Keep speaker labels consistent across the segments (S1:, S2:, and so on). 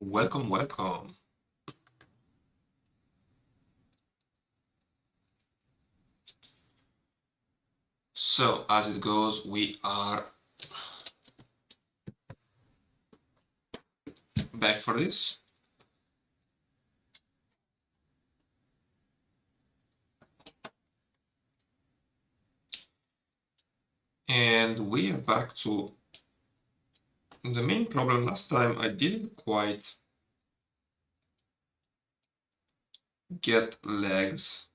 S1: Welcome, welcome. So, as it goes, we are back for this. And we are back to the main problem. Last time I didn't quite get legs,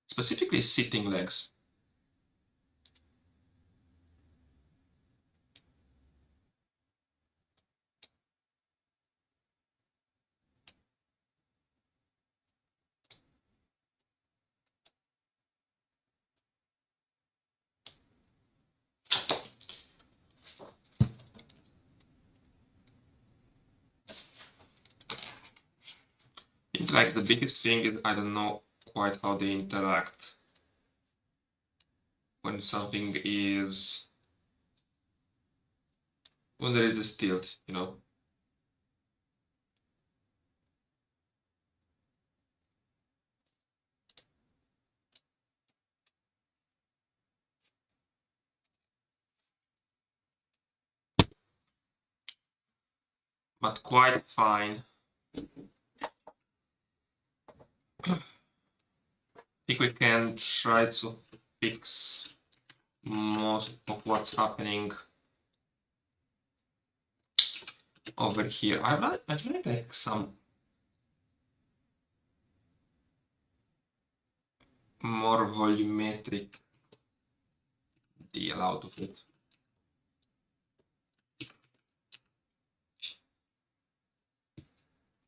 S1: specifically sitting legs. I think like the biggest thing is I don't know quite how they interact when something is when there is this tilt. But quite fine. I think we can try to fix most of what's happening over here. I'd like some more volumetric deal out of it.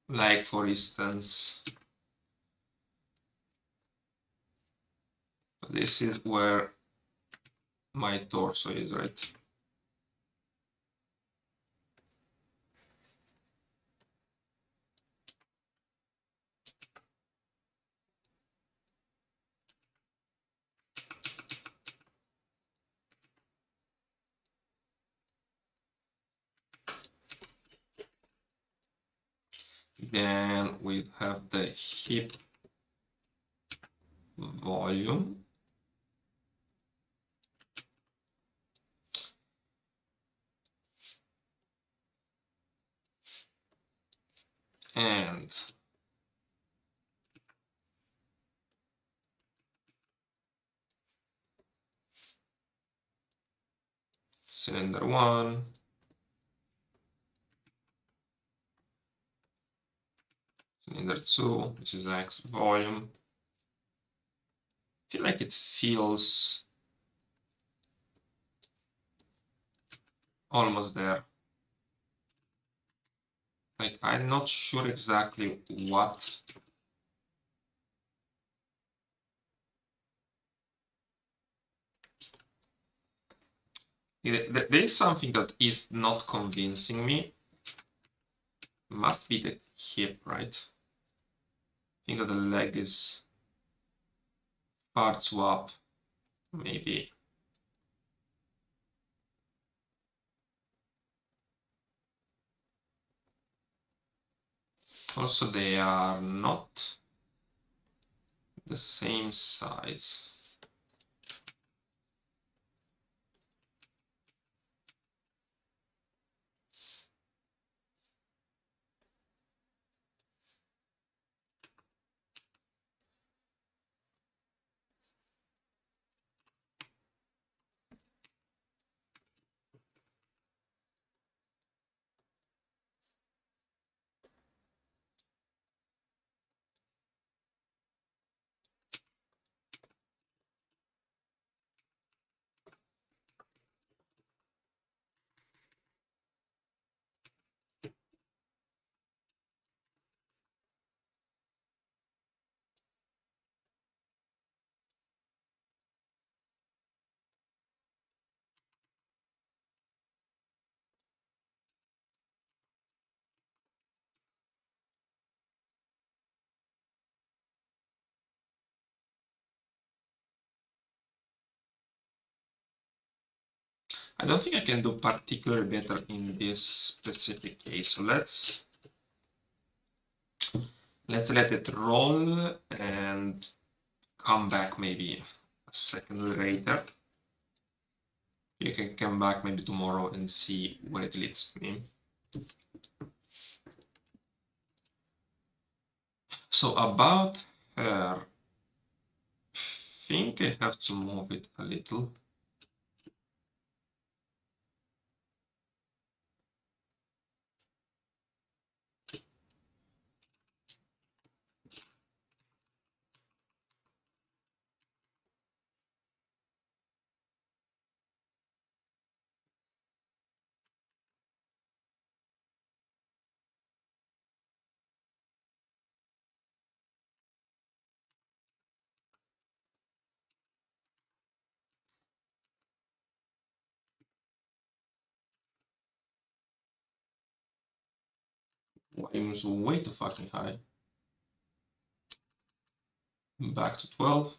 S1: Like for instance, this is where my torso is, right? Then we have the hip volume. And cylinder 1, cylinder 2, which is X volume. I feel like it feels almost there. Like I'm not sure exactly what. There is something that is not convincing me. Must be the hip, right? I think that the leg is far too up, maybe. Also, they are not the same size. I don't think I can do particularly better in this specific case. So let's let it roll and come back maybe a second later. You can come back maybe tomorrow and see where it leads me. So about her, I think I have to move it a little. Volume's way too fucking high. Back to 12.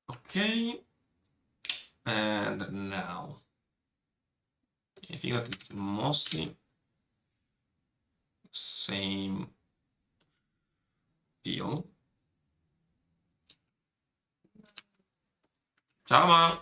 S1: Okay. And now, I think that it's mostly same feel. Ciao, ma.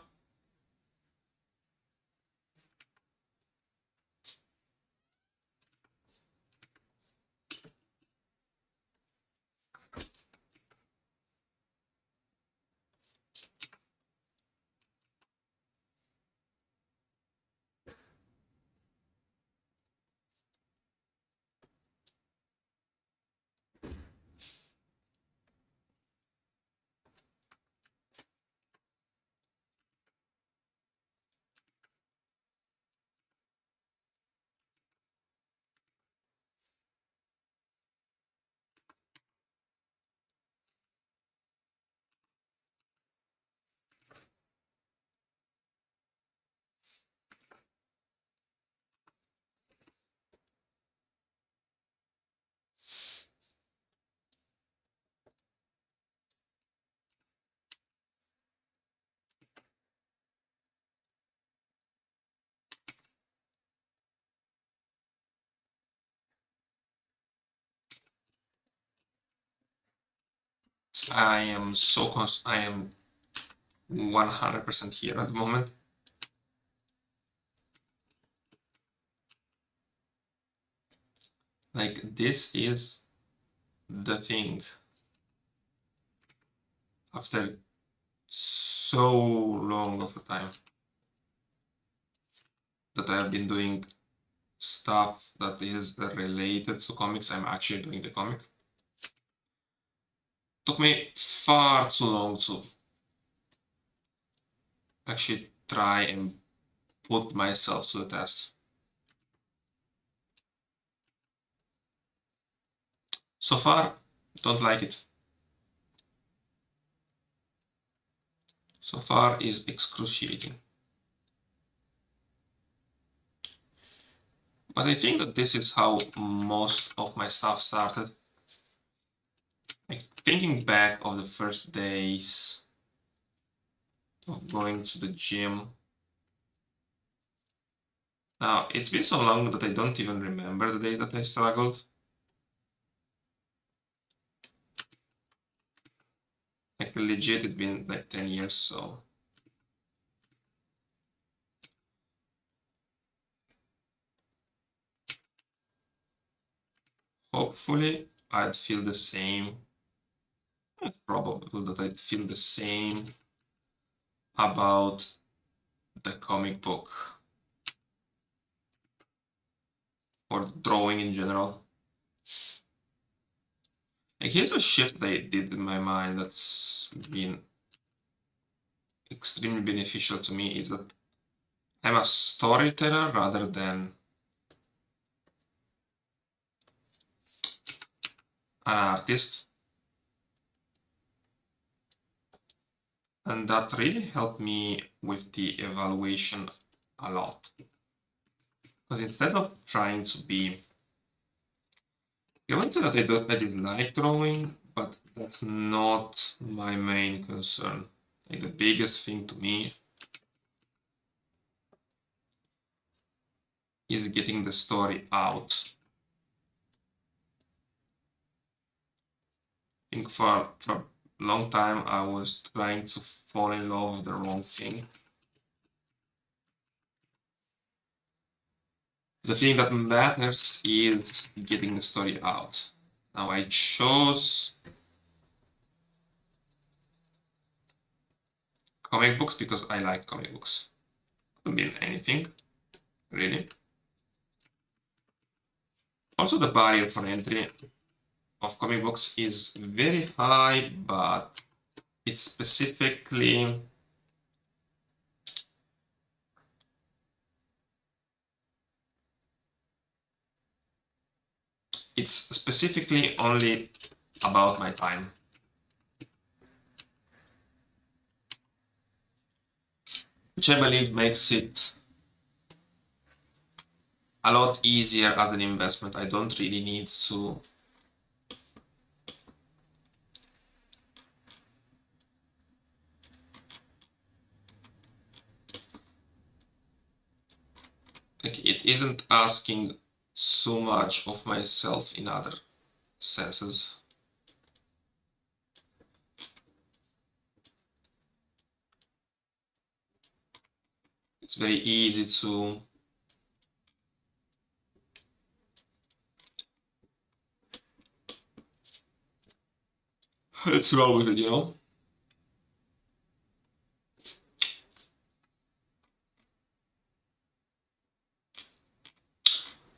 S1: I am so I am 100% here at the moment. Like, this is the thing. After so long of a time that I have been doing stuff that is related to comics, I'm actually doing the comic. Took me far too long to actually try and put myself to the test. So far, don't like it. So far is excruciating. But I think that this is how most of my stuff started. Like, thinking back of the first days of going to the gym. Now, it's been so long that I don't even remember the days that I struggled. Like, legit, it's been like 10 years, so. Hopefully, I'd feel the same. It's probable that I'd feel the same about the comic book or drawing in general. Like, here's a shift that I did in my mind that's been extremely beneficial to me, is that I'm a storyteller rather than an artist. And that really helped me with the evaluation a lot. Because instead of trying to be, I wouldn't say that I dislike drawing, but that's not my main concern. Like the biggest thing to me is getting the story out. I think for a long time I was trying to fall in love with the wrong thing. The thing that matters is getting the story out. Now I chose comic books because I like comic books. Could be anything, really. Also, the barrier for entry of comic books is very high, but it's specifically only about my time. Which I believe makes it a lot easier as an investment. I don't really need to like it isn't asking so much of myself in other senses. It's very easy to let's roll with it, you know?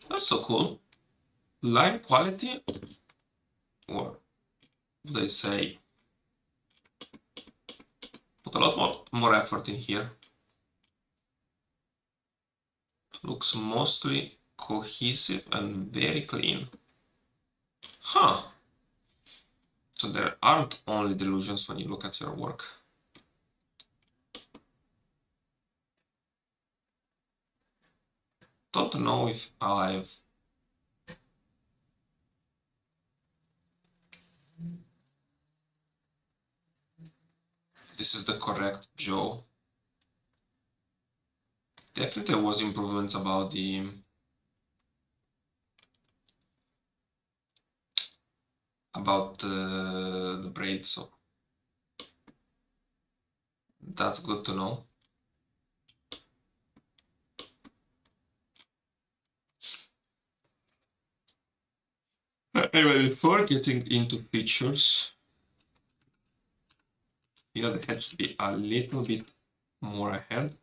S1: That's so cool. Line quality, or they say, put a lot more effort in here. It looks mostly cohesive and very clean. Huh. So there aren't only delusions when you look at your work. Don't know if this is the correct jaw. Definitely there was improvements about the the braid, so that's good to know. Anyway, before getting into features, you know, the head should be a little bit more ahead.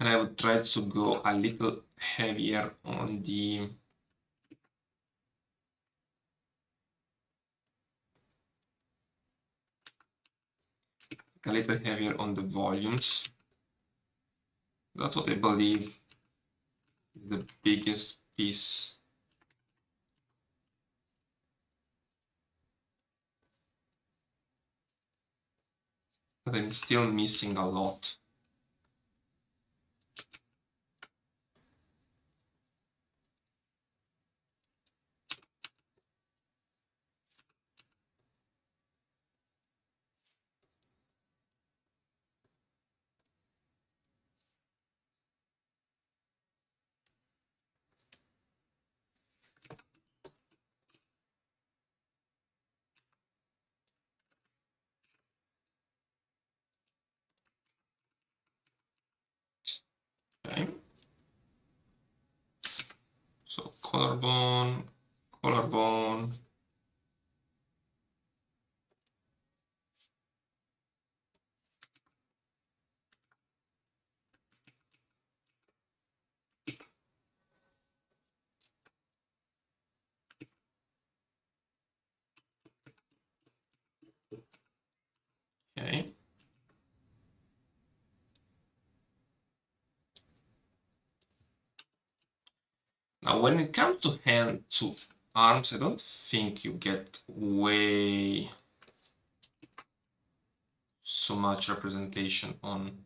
S1: And I would try to go a little heavier on the volumes. That's what I believe is the biggest piece. But I'm still missing a lot. Okay. So collarbone, collarbone. Now, when it comes to hand to arms, I don't think you get way so much representation on.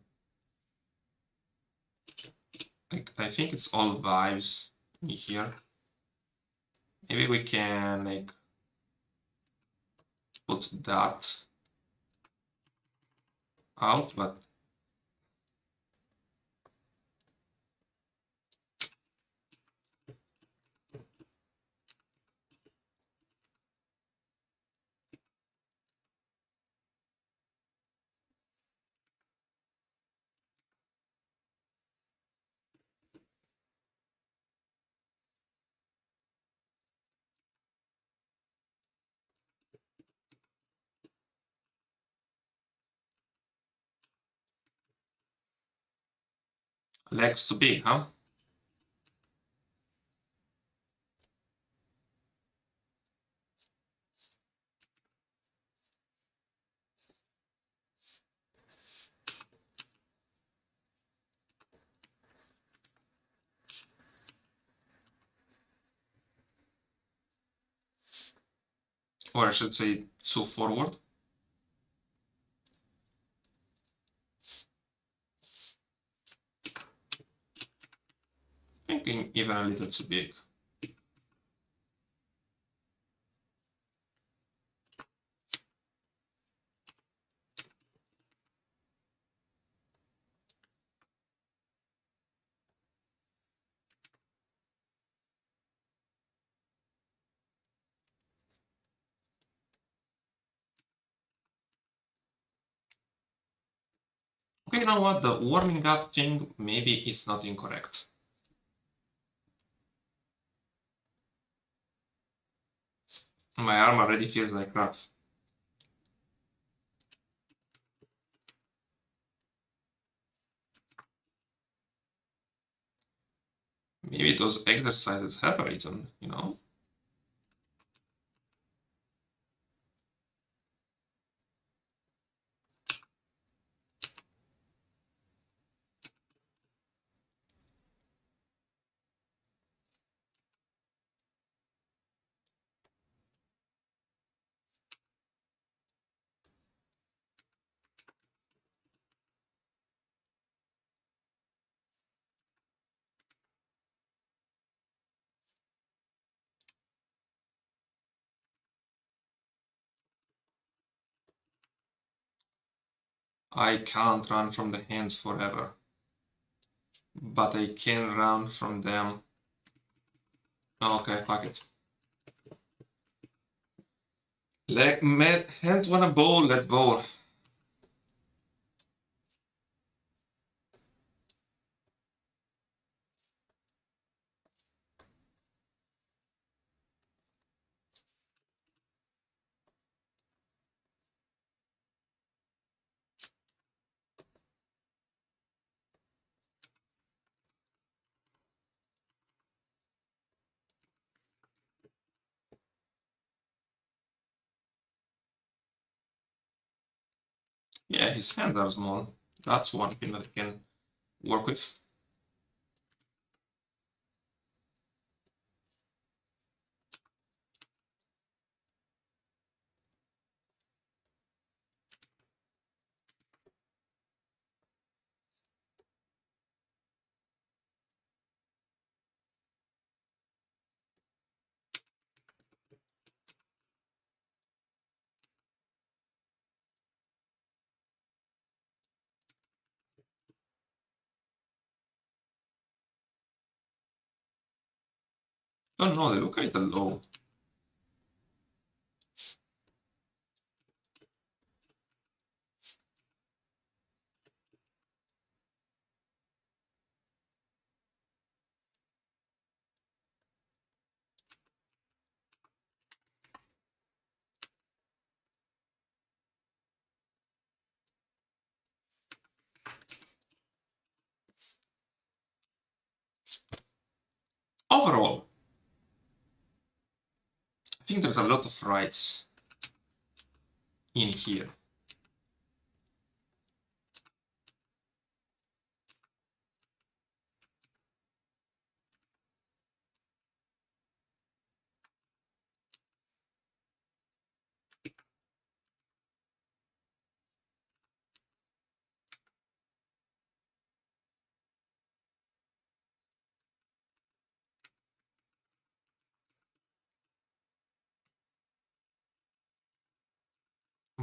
S1: Like, I think it's all vibes in here. Maybe we can like put that out, but legs too big, huh? Or I should say too forward. Thinking even a little too big. Okay, you know what? The warming up thing, maybe it's not incorrect. My arm already feels like crap. Maybe those exercises have a reason, you know? I can't run from the hands forever, but I can run from them. Okay, fuck it. Hands wanna bowl, let's bowl. Yeah, his hands are small. That's one thing that I can work with. Don't know, they look a little low. Overall, I think there's a lot of rights in here.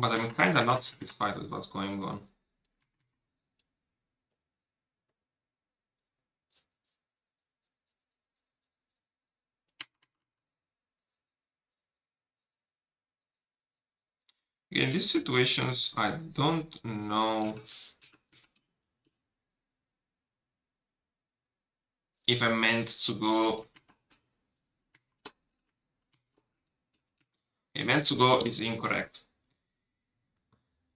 S1: But I'm kinda not satisfied with what's going on. In these situations, I don't know if I meant to go. I meant to go is incorrect.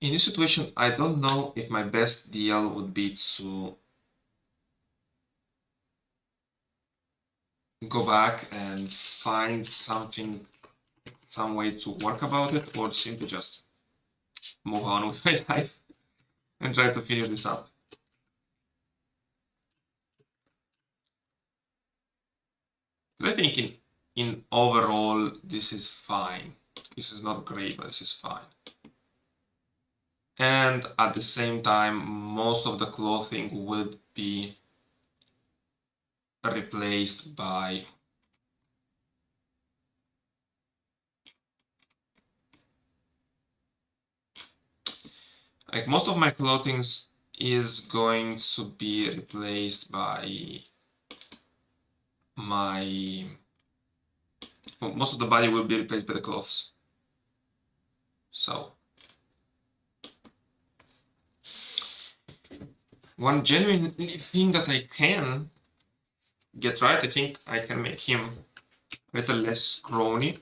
S1: In this situation, I don't know if my best deal would be to go back and find something, some way to work about it, or simply just move on with my life and try to figure this out. I think in overall, this is fine. This is not great, but this is fine. And at the same time, most of the clothing would be replaced by like most of my clothing is going to be replaced by my most of the body will be replaced by the clothes. So one genuine thing that I can get right, I think I can make him a little less scrawny.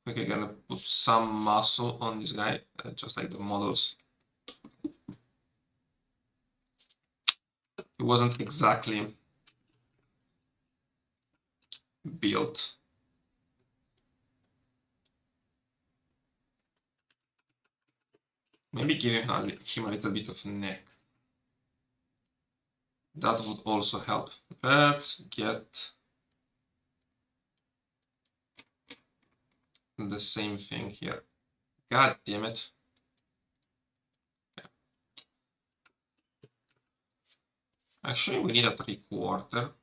S1: Okay, gonna put some muscle on this guy, just like the models. It wasn't exactly built. Maybe giving him a little bit of neck. That would also help. Let's get the same thing here. God damn it. Actually, we need a 3/4.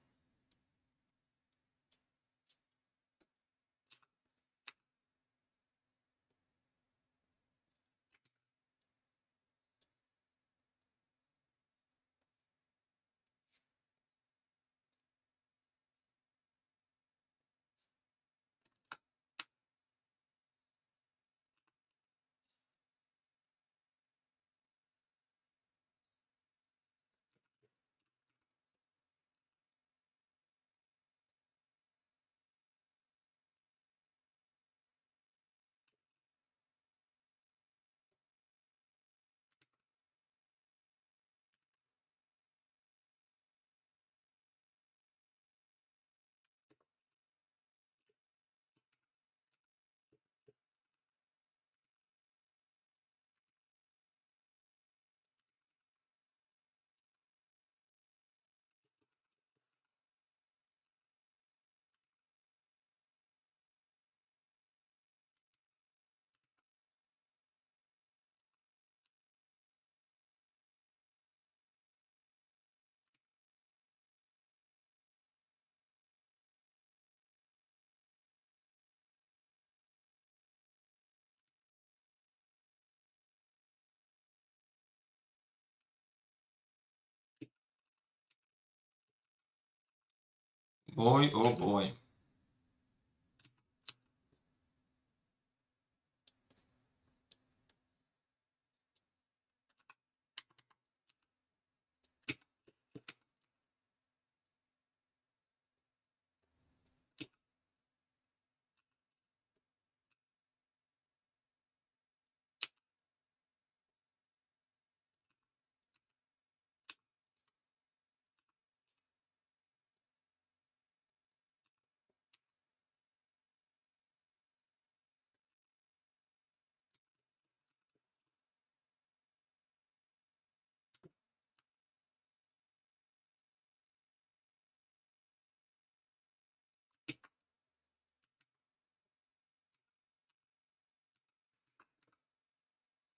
S1: Boy, oh boy.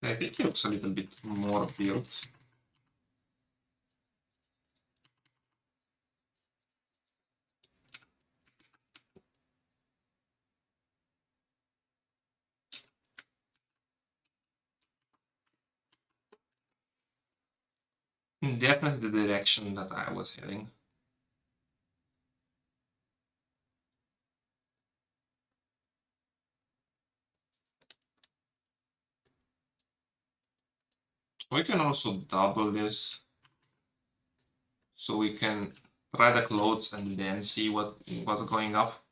S1: I think he looks a little bit more built. definitely the direction that I was heading. We can also double this, so we can try the clothes and then see what's going up.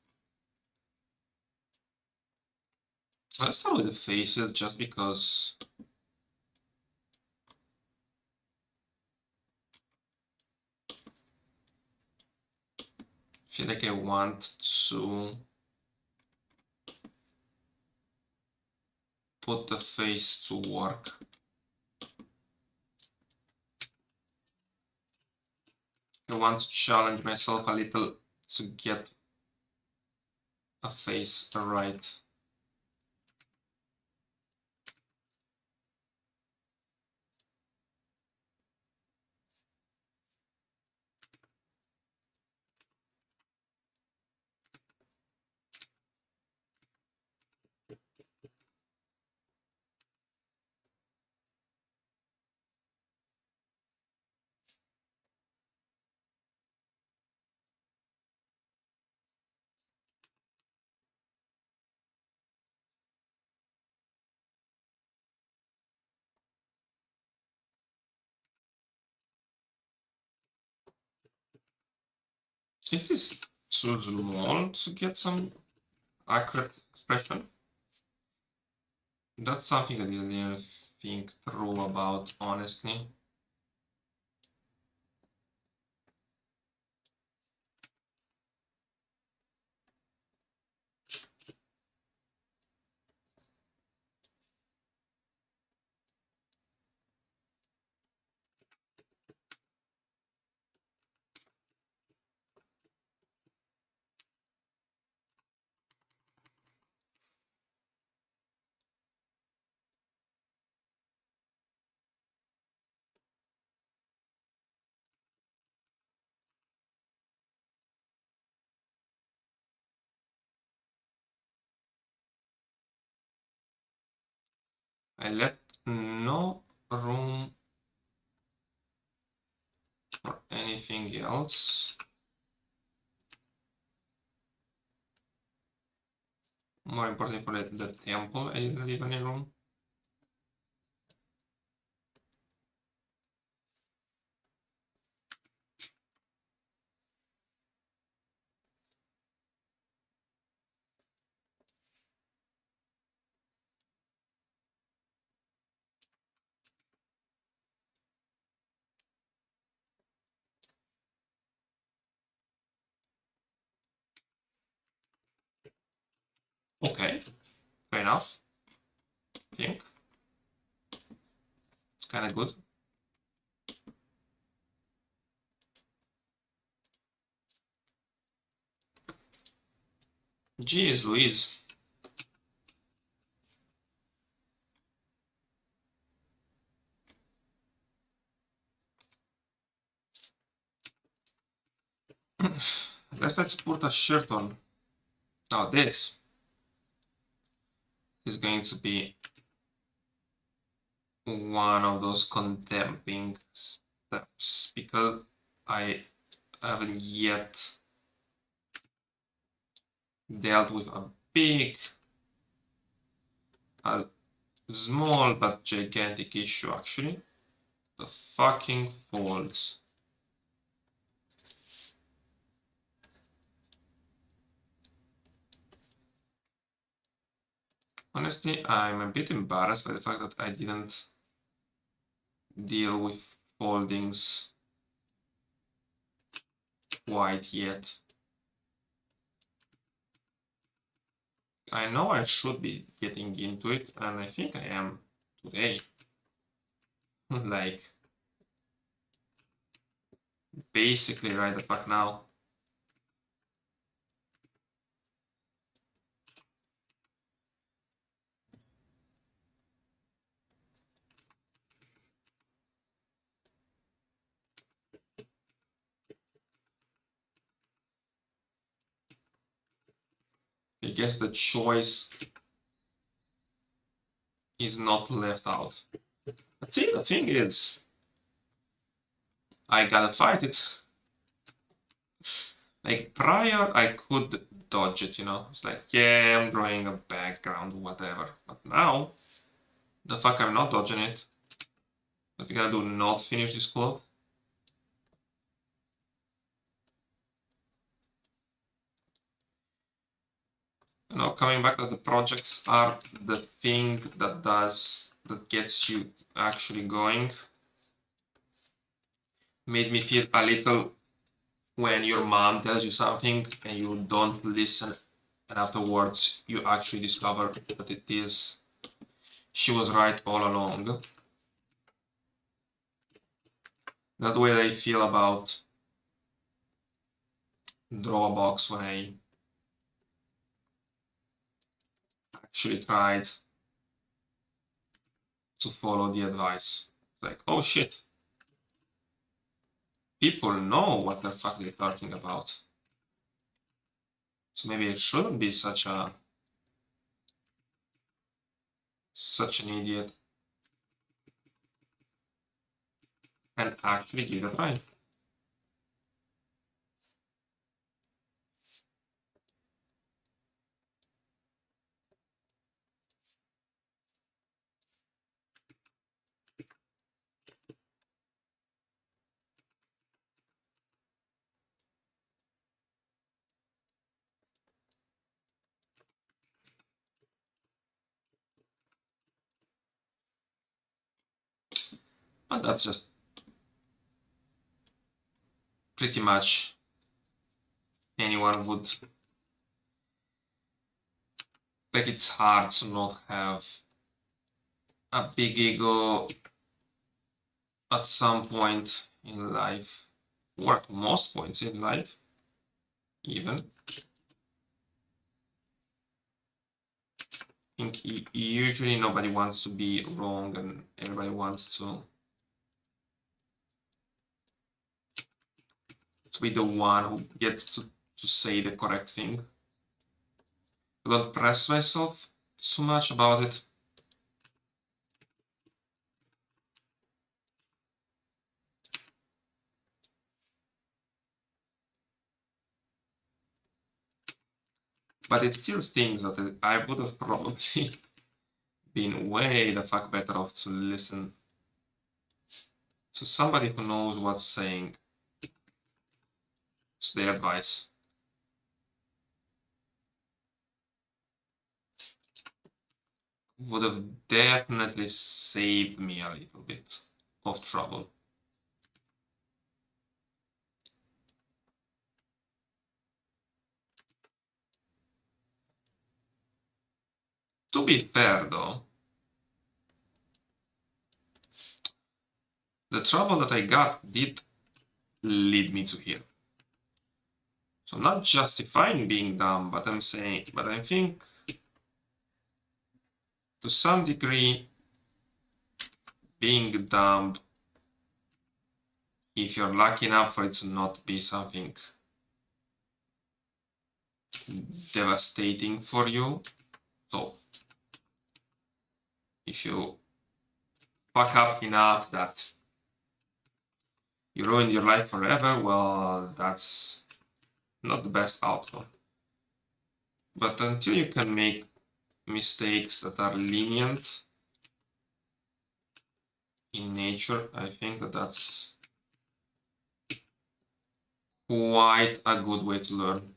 S1: Let's start with the faces, just because I feel like I want to put the face to work. I want to challenge myself a little to get a face right. Is this too small to get some accurate expression? That's something I didn't think through about, honestly. I left no room for anything else. More important for the temple, I didn't leave any room. Okay, fair enough. I think it's kind of good. Jeez Louise. Let's put a shirt on. Now this is going to be one of those condemning steps, because I haven't yet dealt with a big, a small but gigantic issue actually. The fucking folds. Honestly, I'm a bit embarrassed by the fact that I didn't deal with foldings quite yet. I know I should be getting into it, and I think I am today. Like, basically right the fuck now. I guess the choice is not left out. But see, the thing is, I gotta fight it. Like prior, I could dodge it, you know? It's like, yeah, I'm drawing a background, whatever. But now, the fuck, I'm not dodging it. What we gotta do, not finish this quote? Now, coming back that the projects are the thing that gets you actually going. Made me feel a little when your mom tells you something and you don't listen, and afterwards you actually discover that it is she was right all along. That's the way I feel about draw a box when I actually tried to follow the advice. Like, oh shit, people know what the fuck they're talking about. So maybe it shouldn't be such an idiot and actually give it a try. But that's just pretty much anyone would. Like, it's hard to not have a big ego at some point in life, or at most points in life, even. I think usually nobody wants to be wrong and everybody wants to be the one who gets to say the correct thing. I don't press myself too much about it. But it still stings that I would have probably been way the fuck better off to listen to somebody who knows what's saying to their advice. Would have definitely saved me a little bit of trouble. To be fair though, the trouble that I got did lead me to here. So I'm not justifying being dumb, but I think to some degree being dumb, if you're lucky enough for it to not be something devastating for you. So if you fuck up enough that you ruin your life forever, well, that's not the best outcome. But until you can make mistakes that are lenient in nature, I think that's quite a good way to learn.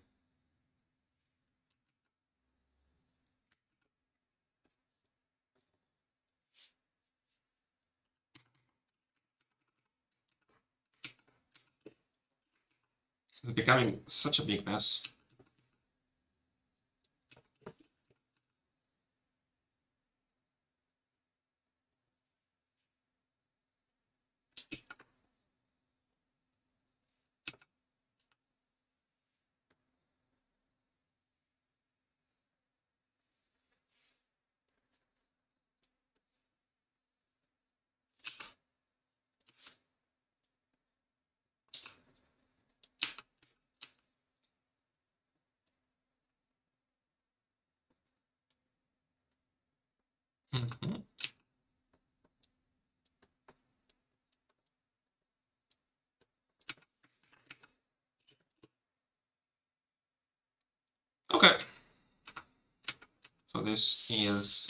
S1: It's becoming such a big mess. Okay. So this is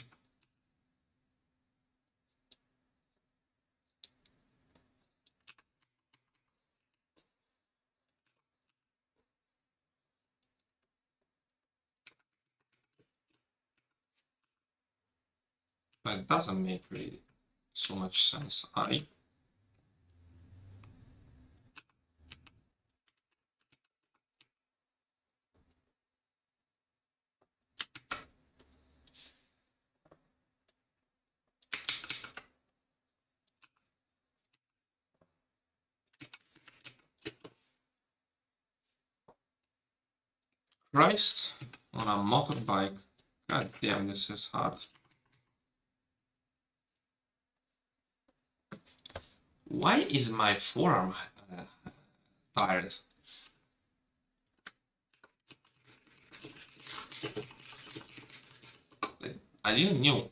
S1: that doesn't make really so much sense. Christ on a motorbike. God damn, this is hard. Why is my forearm tired? I didn't knew.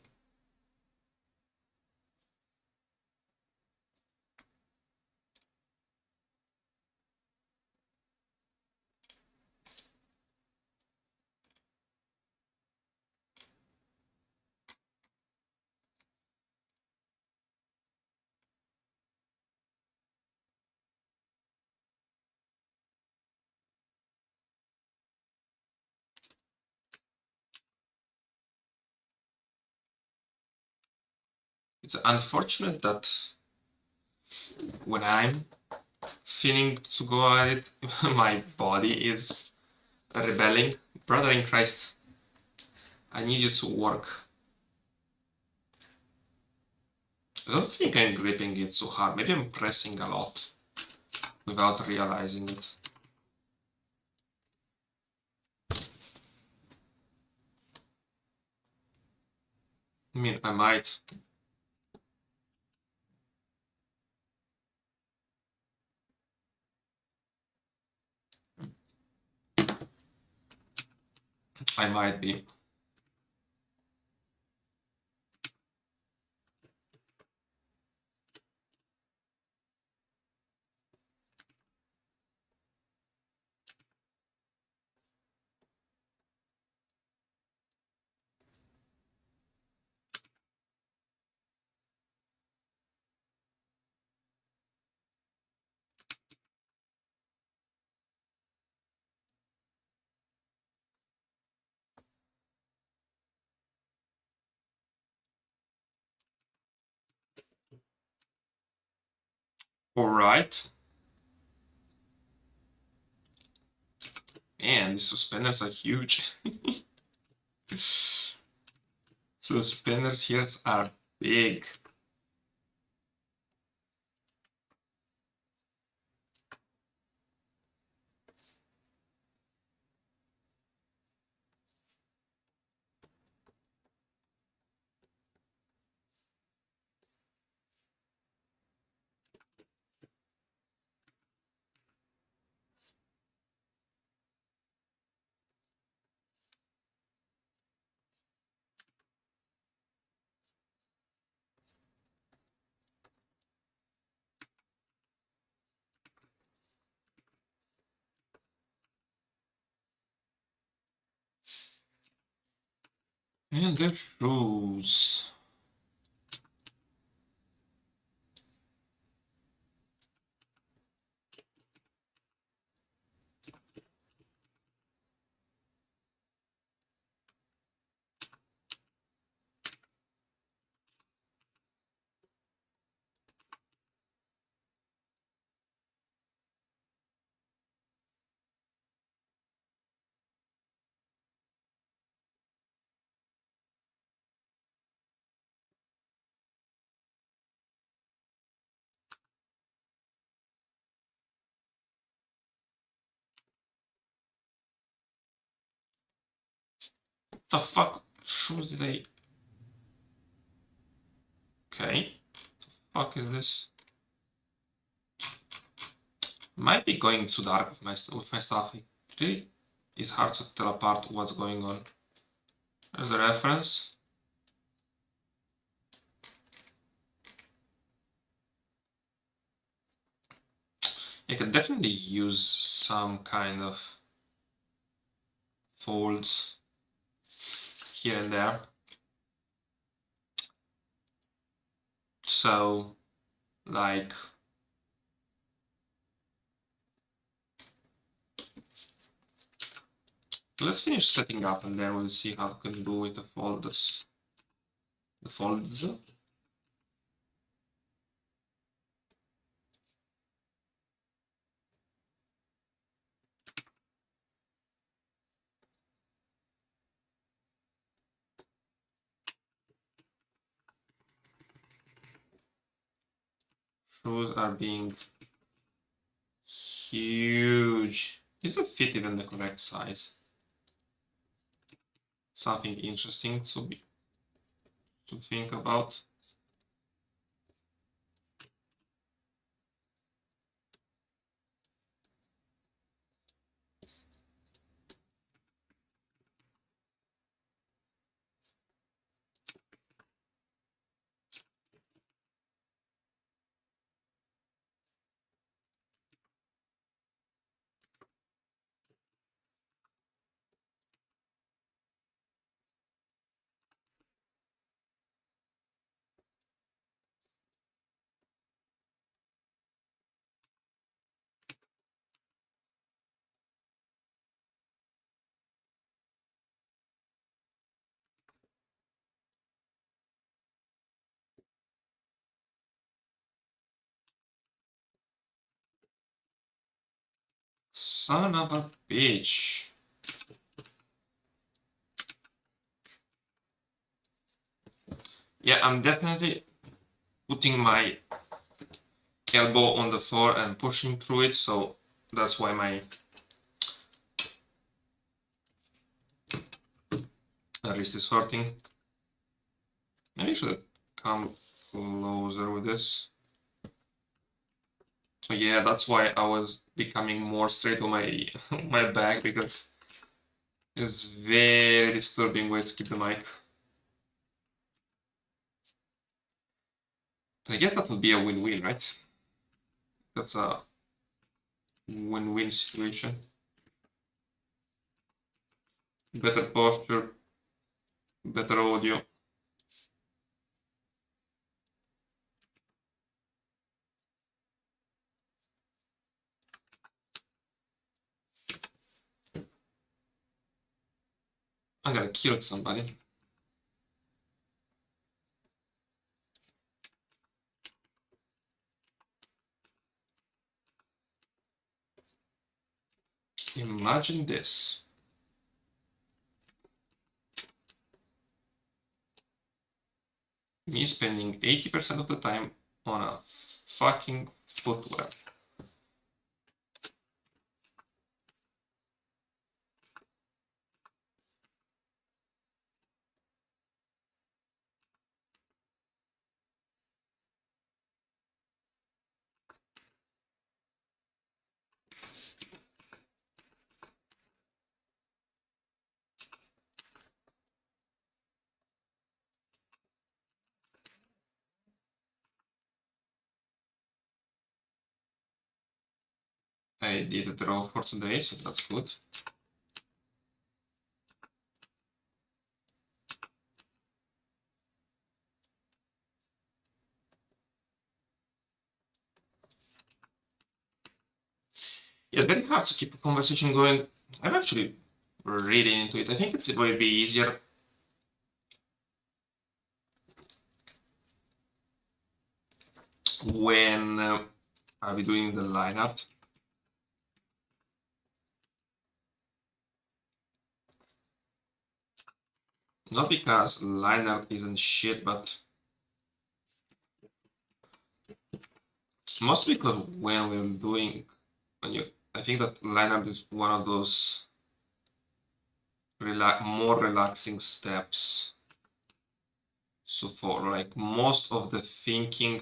S1: It's unfortunate that when I'm feeling to go at it, my body is rebelling. Brother in Christ, I need you to work. I don't think I'm gripping it so hard. Maybe I'm pressing a lot without realizing it. I mean, I might. I might be. Alright. Man, these suspenders are huge. Suspenders here are big. And the shoes. What the fuck shoes did I... Okay. What the fuck is this? Might be going too dark with my stuff. It really is hard to tell apart what's going on. There's the reference. I could definitely use some kind of folds here and there. So, like, let's finish setting up and then we'll see how we can do with the folders. The folds. Shoes are being huge. Is the fit even the correct size? Something interesting to think about. Son of a bitch. Yeah, I'm definitely putting my elbow on the floor and pushing through it, so that's why my wrist is hurting. Maybe I should come closer with this. So yeah, that's why I was becoming more straight on my my back, because it's very disturbing way to keep the mic. But I guess that would be a win-win, right? That's a win-win situation. Better posture, better audio. I'm gonna kill somebody. Imagine this. Me spending 80% of the time on a fucking footwear. I did a draw for today, so that's good. Yeah, it's very hard to keep a conversation going. I'm actually really into it. I think it will be easier when I'll be doing the lineup. Not because lineup isn't shit, but mostly because when we're doing, I think that lineup is one of those more relaxing steps. So for like most of the thinking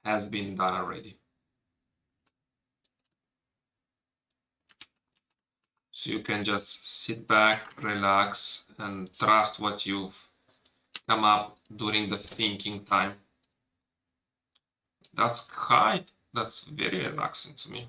S1: has been done already. So you can just sit back, relax, and trust what you've come up during the thinking time. That's very relaxing to me.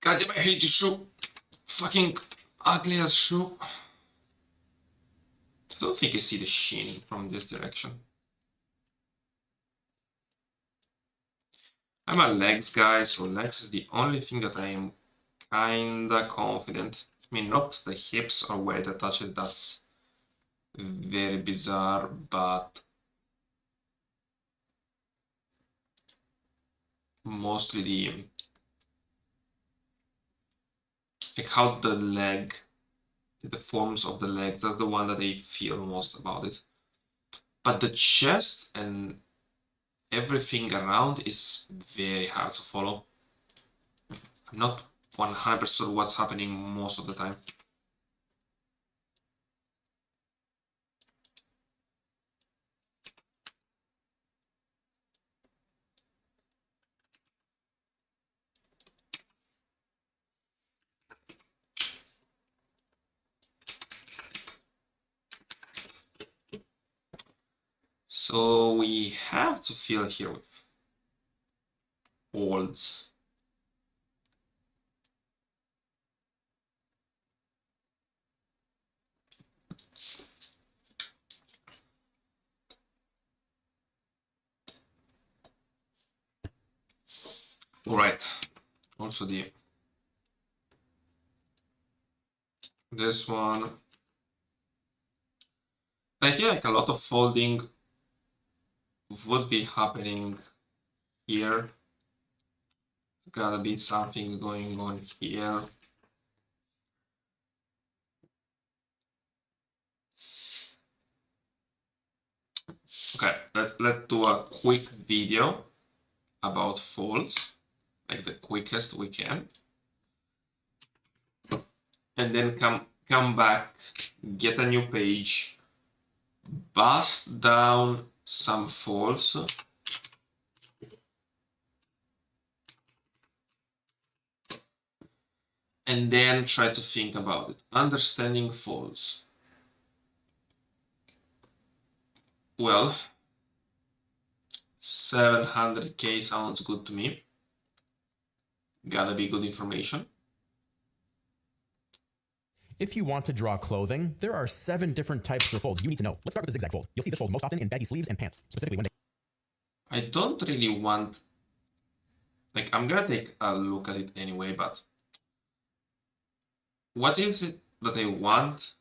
S1: God damn, I hate this shoe. Fucking ugly as shoe. I don't think I see the sheen from this direction. I'm a legs guy, so legs is the only thing that I am kinda confident. I mean, not the hips or where it attaches, that's very bizarre, but mostly the like how the leg, the forms of the legs, that's the one that I feel most about it. But the chest and everything around is very hard to follow. I'm not 100% sure what's happening most of the time. So we have to fill here with folds. Alright, also this one. I feel like a lot of folding would be happening here. Gotta be something going on here. Okay, let's do a quick video about folds, like the quickest we can, and then come back, get a new page, bust down some folds, and then try to think about it. Understanding folds. Well, 700k sounds good to me. Gotta be good information.
S2: If you want to draw clothing, there are 7 different types of folds you need to know. Let's start with the zigzag fold. You'll see this fold most often in baggy sleeves and pants, specifically when they...
S1: I don't really want, like, I'm gonna take a look at it anyway, but what is it that I want?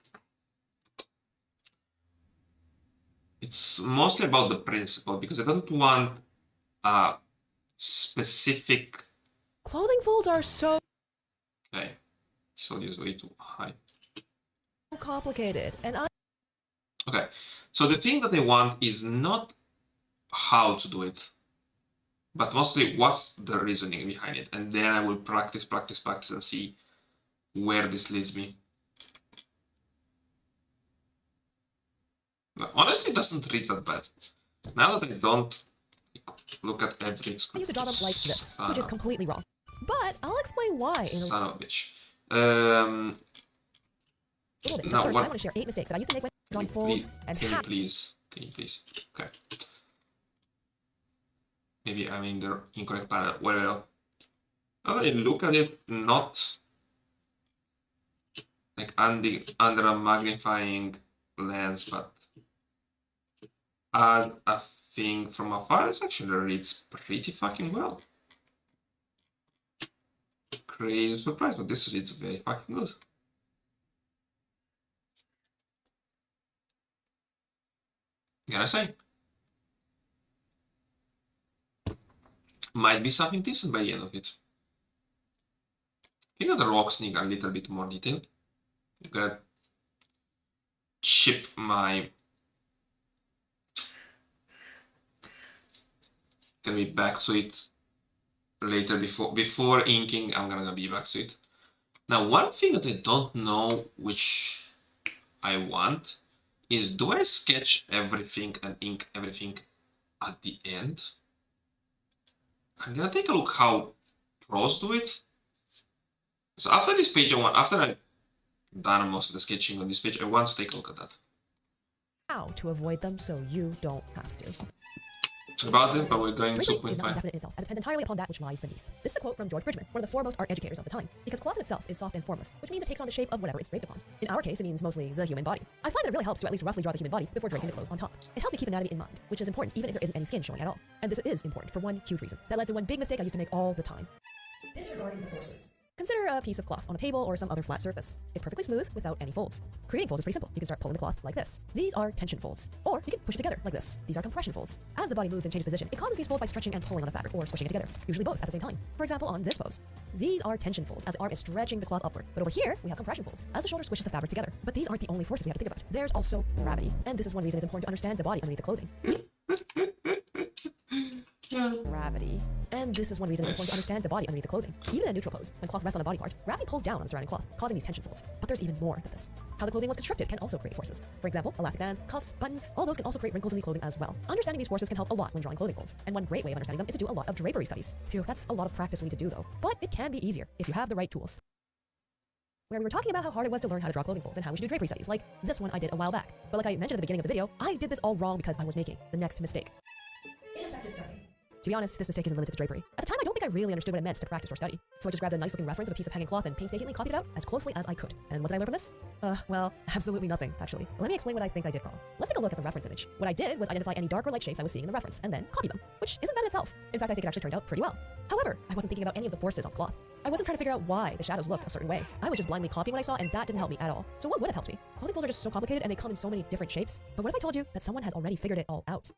S1: It's mostly about the principle, because I don't want a specific...
S3: Clothing folds are so
S1: Okay, so this is way too high.
S3: complicated, and
S1: Okay, so the thing that I want is not how to do it, but mostly what's the reasoning behind it, and then I will practice and see where this leads me. But honestly, it doesn't read that bad. Now that I don't look at every
S3: I used to draw them like this, which is completely wrong. But I'll explain why in a
S1: son of a bitch.
S3: little bit.
S1: Now
S3: First,
S1: what-
S3: I want to share 8 mistakes that I used to make when drawing folds and
S1: Can you
S3: how.
S1: please? Okay. Maybe I'm in the incorrect panel. Well, now that I look at it, not like under a magnifying lens, but as a thing from afar, it actually reads pretty fucking well. Crazy surprise, but this reads very fucking good. Gotta say. Might be something decent by the end of it. I think that the rocks need a little bit more detail. I'm gonna chip my... Gonna be back to it later before inking. I'm gonna be back to it. Now, one thing that I don't know which I want is, do I sketch everything and ink everything at the end? I'm gonna take a look how pros do it. So after this page, after I've done most of the sketching on this page, I want to take a look at that.
S3: How to avoid them so you don't have to.
S1: about it, but we're going
S3: Drapery
S1: to
S3: is not
S1: quint
S3: indefinite in itself, as it depends entirely upon that which lies beneath. This is a quote from George Bridgman, one of the foremost art educators of the time, because cloth in itself is soft and formless, which means it takes on the shape of whatever it's draped upon. In our case, it means mostly the human body. I find that it really helps to at least roughly draw the human body before draping the clothes on top. It helps me keep anatomy in mind, which is important even if there isn't any skin showing at all. And this is important for one huge reason that led to one big mistake I used to make all the time. Disregarding the forces. Consider a piece of cloth on a table or some other flat surface. It's perfectly smooth without any folds. Creating folds is pretty simple. You can start pulling the cloth like this. These are tension folds. Or you can push it together like this. These are compression folds. As the body moves and changes position, it causes these folds by stretching and pulling on the fabric or squishing it together, usually both at the same time. For example, on this pose. These are tension folds as the arm is stretching the cloth upward. But over here, we have compression folds as the shoulder squishes the fabric together. But these aren't the only forces we have to think about. There's also gravity. And this is one reason it's important to understand the body underneath the clothing. Gravity. And this is one reason it's important to understand the body underneath the clothing. Even in a neutral pose, when cloth rests on the body part, gravity pulls down on the surrounding cloth, causing these tension folds. But there's even more than this. How the clothing was constructed can also create forces. For example, elastic bands, cuffs, buttons, all those can also create wrinkles in the clothing as well. Understanding these forces can help a lot when drawing clothing folds. And one great way of understanding them is to do a lot of drapery studies. Phew, that's a lot of practice we need to do though. But it can be easier if you have the right tools. Where we were talking about how hard it was to learn how to draw clothing folds and how we should do drapery studies, like this one I did a while back. But like I mentioned at the beginning of the video, I did this all wrong because I was making the next mistake. Ineffective study. To be honest, this mistake isn't limited to drapery. At the time, I don't think I really understood what it meant to practice or study. So I just grabbed a nice-looking reference of a piece of hanging cloth and painstakingly copied it out as closely as I could. And what did I learn from this? Well, absolutely nothing, actually. Let me explain what I think I did wrong. Let's take a look at the reference image. What I did was identify any dark or light shapes I was seeing in the reference, and then copy them, which isn't bad in itself. In fact, I think it actually turned out pretty well. However, I wasn't thinking about any of the forces on the cloth. I wasn't trying to figure out why the shadows looked a certain way. I was just blindly copying what I saw, and that didn't help me at all. So what would have helped me? Clothing folds are just so complicated, and they come in so many different shapes. But what if I told you that someone has already figured it all out?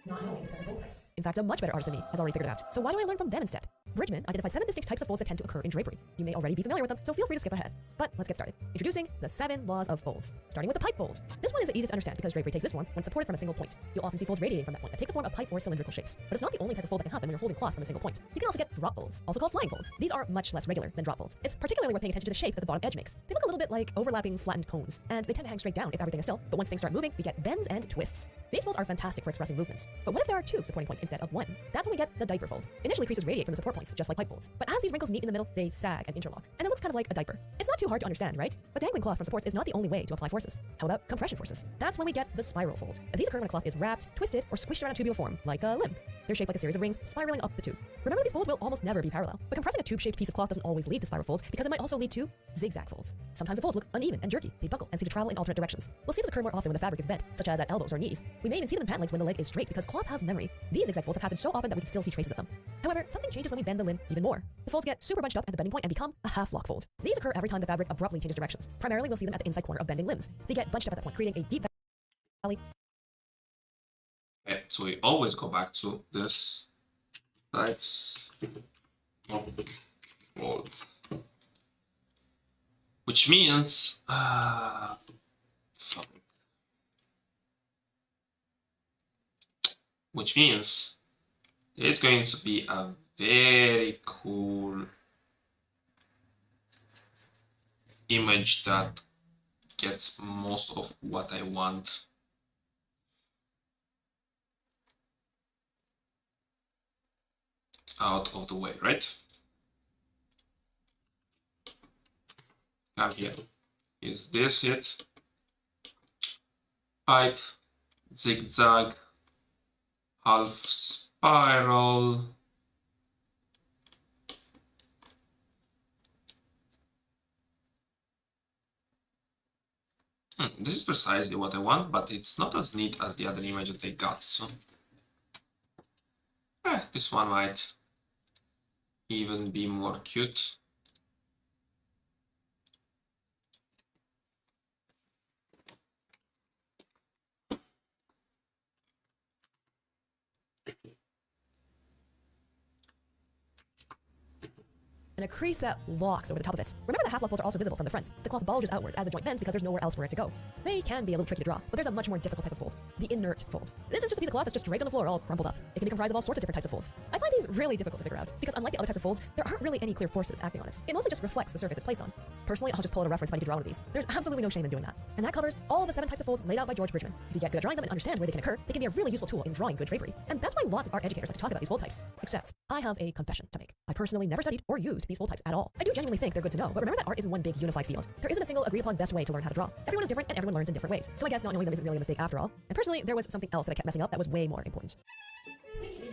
S3: Not knowing the 7 fold types. In fact, a much better artist than me has already figured it out. So why do I learn from them instead? Bridgman identified 7 distinct types of folds that tend to occur in drapery. You may already be familiar with them, so feel free to skip ahead. But let's get started. Introducing the 7 laws of folds. Starting with the pipe fold. This one is the easiest to understand because drapery takes this form when supported from a single point. You'll often see folds radiating from that point that take the form of pipe or cylindrical shapes. But it's not the only type of fold that can happen when you're holding cloth from a single point. You can also get drop folds, also called flying folds. These are much less regular than drop folds. It's particularly worth paying attention to the shape that the bottom edge makes. They look a little bit like overlapping flattened cones, and they tend to hang straight down if everything is still. But once things start moving, we get bends and twists. These folds are fantastic for expressing movements. But what if there are 2 supporting points instead of 1? That's when we get the diaper fold. Initially, creases radiate from the support points, just like pipe folds. But as these wrinkles meet in the middle, they sag and interlock. And it looks kind of like a diaper. It's not too hard to understand, right? But dangling cloth from supports is not the only way to apply forces. How about compression forces? That's when we get the spiral fold. These occur when a cloth is wrapped, twisted, or squished around a tubular form, like a limb. They're shaped like a series of rings spiraling up the tube. Remember, these folds will almost never be parallel. But compressing a tube-shaped piece of cloth doesn't always lead to spiral folds because it might also lead to zigzag folds. Sometimes the folds look uneven and jerky. They buckle and seem to travel in alternate directions. We'll see this occur more often when the fabric is bent, such as at elbows or knees. We may even see them in pant legs when the leg is straight because cloth has memory. These zigzag folds have happened so often that we can still see traces of them. However, something changes when we bend the limb even more. The folds get super bunched up at the bending point and become a half-lock fold. These occur every time the fabric abruptly changes directions. Primarily, we'll see them at the inside corner of bending limbs. They get bunched up at that point, creating a deep valley.
S1: Okay, so we always go back to this types of fold, which means it's going to be a very cool image that gets most of what I want. Out of the way, right? Now here, is this it? Pipe, zigzag, half spiral. This is precisely what I want, but it's not as neat as the other image that I got, so this one might even be more cute.
S3: And a crease that locks over the top of it. Remember the half-lock folds are also visible from the front. The cloth bulges outwards as the joint bends because there's nowhere else for it to go. They can be a little tricky to draw, but there's a much more difficult type of fold, the inert fold. This is just a piece of cloth that's just draped on the floor all crumpled up. It can be comprised of all sorts of different types of folds. I find these really difficult to figure out because unlike the other types of folds, there aren't really any clear forces acting on it. It mostly just reflects the surface it's placed on. Personally, I'll just pull out a reference if I need to draw one of these. There's absolutely no shame in doing that. And that covers all of the 7 types of folds laid out by George Bridgman. If you get good at drawing them and understand where they can occur, they can be a really useful tool in drawing good drapery. And that's why lots of art educators like to talk about these fold types. Except, I have a confession to make. I personally never studied or used these fold types at all. I do genuinely think they're good to know, but remember that art isn't one big unified field. There isn't a single agreed upon best way to learn how to draw. Everyone is different and everyone learns in different ways. So I guess not knowing them isn't really a mistake after all. And personally, there was something else that I kept messing up that was way more important.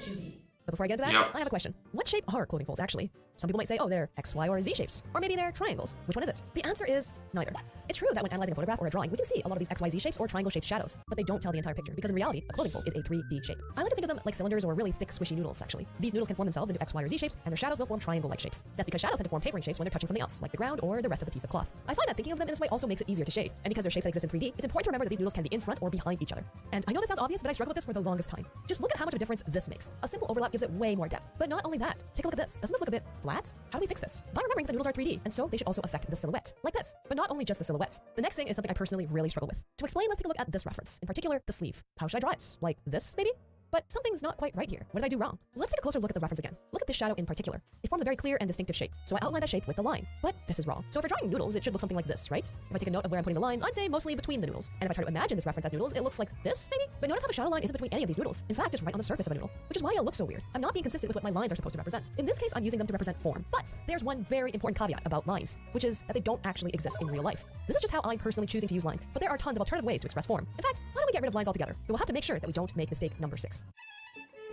S3: 2D. But before I get into that,
S1: Yep.
S3: I have a question. What shape are clothing folds actually? Some people might say, oh, they're X, Y, or Z shapes. Or maybe they're triangles. Which one is it? The answer is neither. It's true that when analyzing a photograph or a drawing, we can see a lot of these X, Y, Z shapes or triangle-shaped shadows, but they don't tell the entire picture because in reality, a clothing fold is a 3D shape. I like to think of them like cylinders or really thick, squishy noodles, actually. These noodles can form themselves into X, Y, or Z shapes, and their shadows will form triangle-like shapes. That's because shadows tend to form tapering shapes when they're touching something else, like the ground or the rest of the piece of cloth. I find that thinking of them in this way also makes it easier to shade, and because they're shapes that exist in 3D, it's important to remember that these noodles can be in front or behind each other. And I know this sounds obvious, but I struggled with this for the longest time. Just look at how much of a difference this makes. A simple overlap gives it way more depth. But not only that, take a look at this. Doesn't this look a bit flat? How do we fix this? By remembering that the noodles are 3D, and so they should also affect the silhouette, like this. But not only just the silhouette. The next thing is something I personally really struggle with. To explain, let's take a look at this reference, in particular, the sleeve. How should I draw it? Like this, maybe? But something's not quite right here. What did I do wrong? Let's take a closer look at the reference again. Look at this shadow in particular. It forms a very clear and distinctive shape, so I outline that shape with the line. But this is wrong. So if we're drawing noodles, it should look something like this, right? If I take a note of where I'm putting the lines, I'd say mostly between the noodles. And if I try to imagine this reference as noodles, it looks like this, maybe? But notice how the shadow line isn't between any of these noodles. In fact, it's right on the surface of a noodle, which is why it looks so weird. I'm not being consistent with what my lines are supposed to represent. In this case, I'm using them to represent form. But there's one very important caveat about lines, which is that they don't actually exist in real life. This is just how I'm personally choosing to use lines, but there are tons of alternative ways to express form. In fact, why don't we get rid of lines altogether? But we'll have to make sure that we don't make mistake number 6.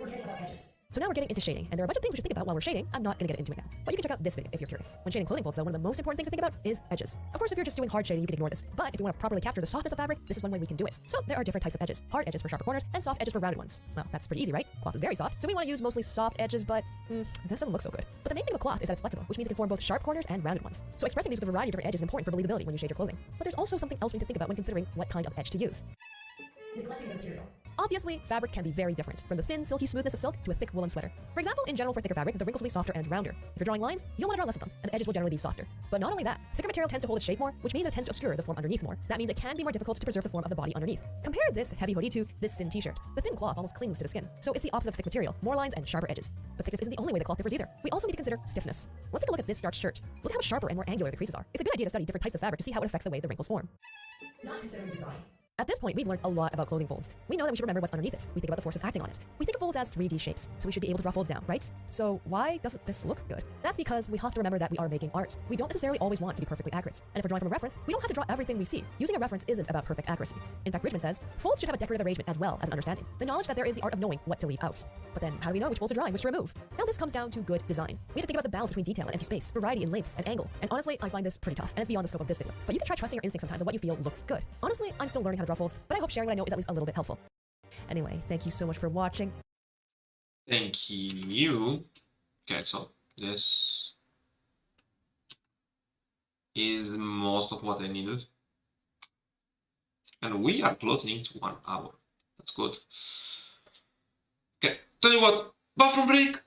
S3: Forgetting about edges. So now we're getting into shading, and there are a bunch of things we should think about while we're shading. I'm not going to get into it now, but you can check out this video if you're curious. When shading clothing folds, though, one of the most important things to think about is edges. Of course, if you're just doing hard shading, you can ignore this. But if you want to properly capture the softness of fabric, this is one way we can do it. So there are different types of edges. Hard edges for sharper corners, and soft edges for rounded ones. Well, that's pretty easy, right? Cloth is very soft, so we want to use mostly soft edges, but this doesn't look so good. But the main thing with cloth is that it's flexible, which means it can form both sharp corners and rounded ones. So expressing these with a variety of different edges is important for believability when you shade your clothing. But there's also something else we need to think about when considering what kind of edge to use. Neglecting the material. Obviously, fabric can be very different, from the thin, silky smoothness of silk to a thick woolen sweater. For example, in general for thicker fabric, the wrinkles will be softer and rounder. If you're drawing lines, you'll want to draw less of them, and the edges will generally be softer. But not only that, thicker material tends to hold its shape more, which means it tends to obscure the form underneath more. That means it can be more difficult to preserve the form of the body underneath. Compare this heavy hoodie to this thin t-shirt. The thin cloth almost clings to the skin, so it's the opposite of thick material, more lines and sharper edges. But thickness isn't the only way the cloth differs either. We also need to consider stiffness. Let's take a look at this starched shirt. Look at how much sharper and more angular the creases are. It's a good idea to study different types of fabric to see how it affects the way the wrinkles form. Not considering design. At this point, we've learned a lot about clothing folds. We know that we should remember what's underneath it. We think about the forces acting on it. We think of folds as 3D shapes, so we should be able to draw folds down, right? So why doesn't this look good? That's because we have to remember that we are making art. We don't necessarily always want to be perfectly accurate. And if we're drawing from a reference, we don't have to draw everything we see. Using a reference isn't about perfect accuracy. In fact, Bridgman says, folds should have a decorative arrangement as well as an understanding. The knowledge that there is the art of knowing what to leave out. But then, how do we know which folds to draw and which to remove? Now this comes down to good design. We have to think about the balance between detail and empty space, variety in lengths and angle. And honestly, I find this pretty tough, and it's beyond the scope of this video. But you can try trusting your instincts sometimes on what you feel looks good. Honestly, I'm still learning how to draw folds, but I hope sharing what I know is at least a little bit helpful. Anyway, thank you so much for watching.
S1: Thank you. Okay, so this is most of what I needed. And we are closing into 1 hour. That's good. Okay, tell you what, bathroom break.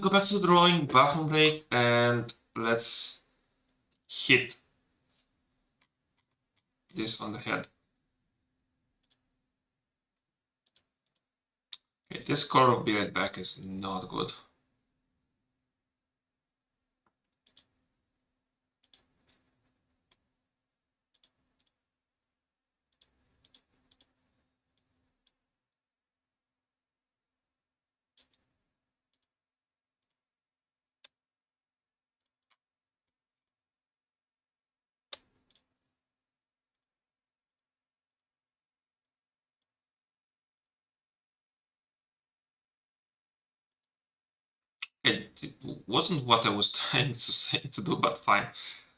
S1: Go back to the drawing, bathroom break, and let's hit this on the head. Okay, this color of Be Right Back is not good. It wasn't what I was trying to do, but fine.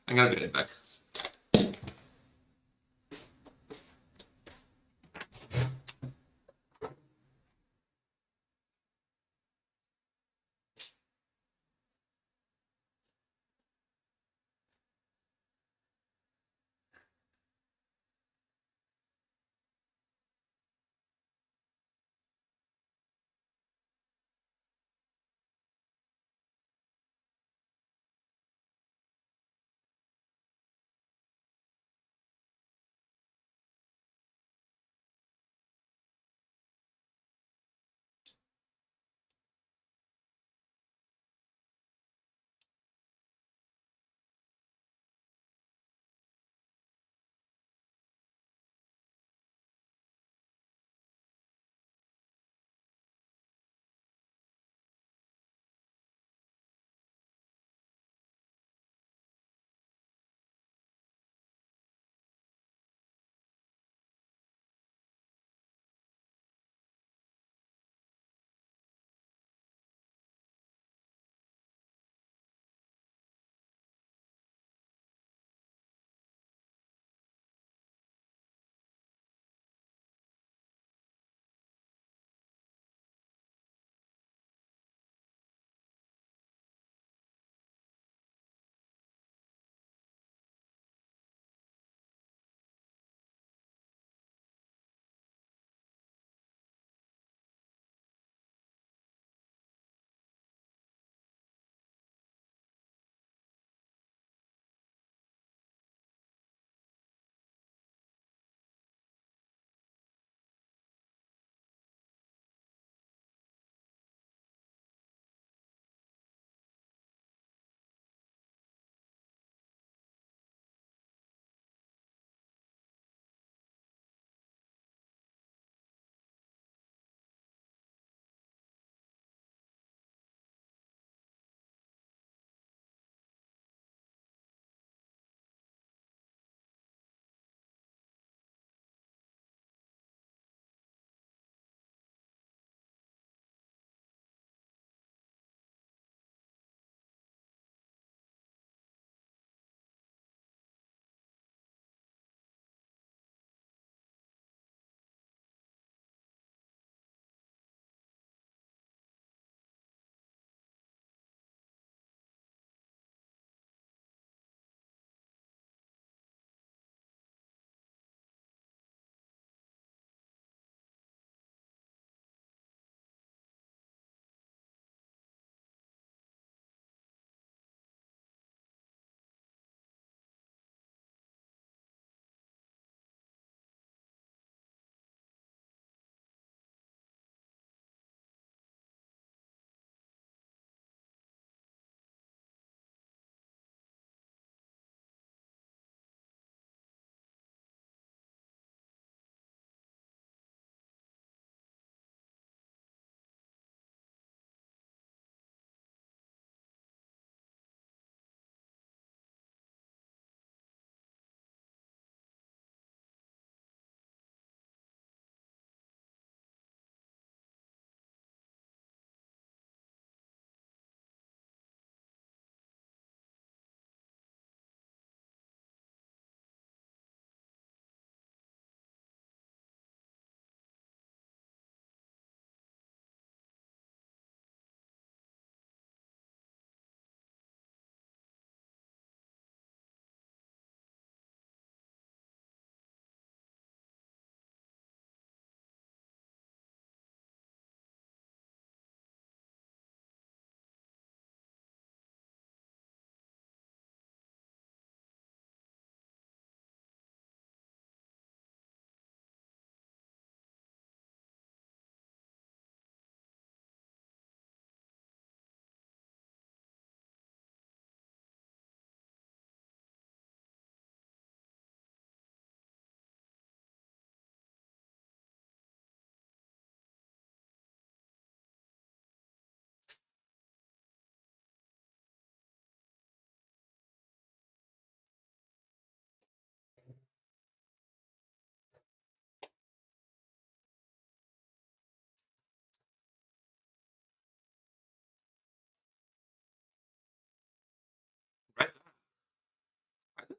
S1: I'm gonna be right back.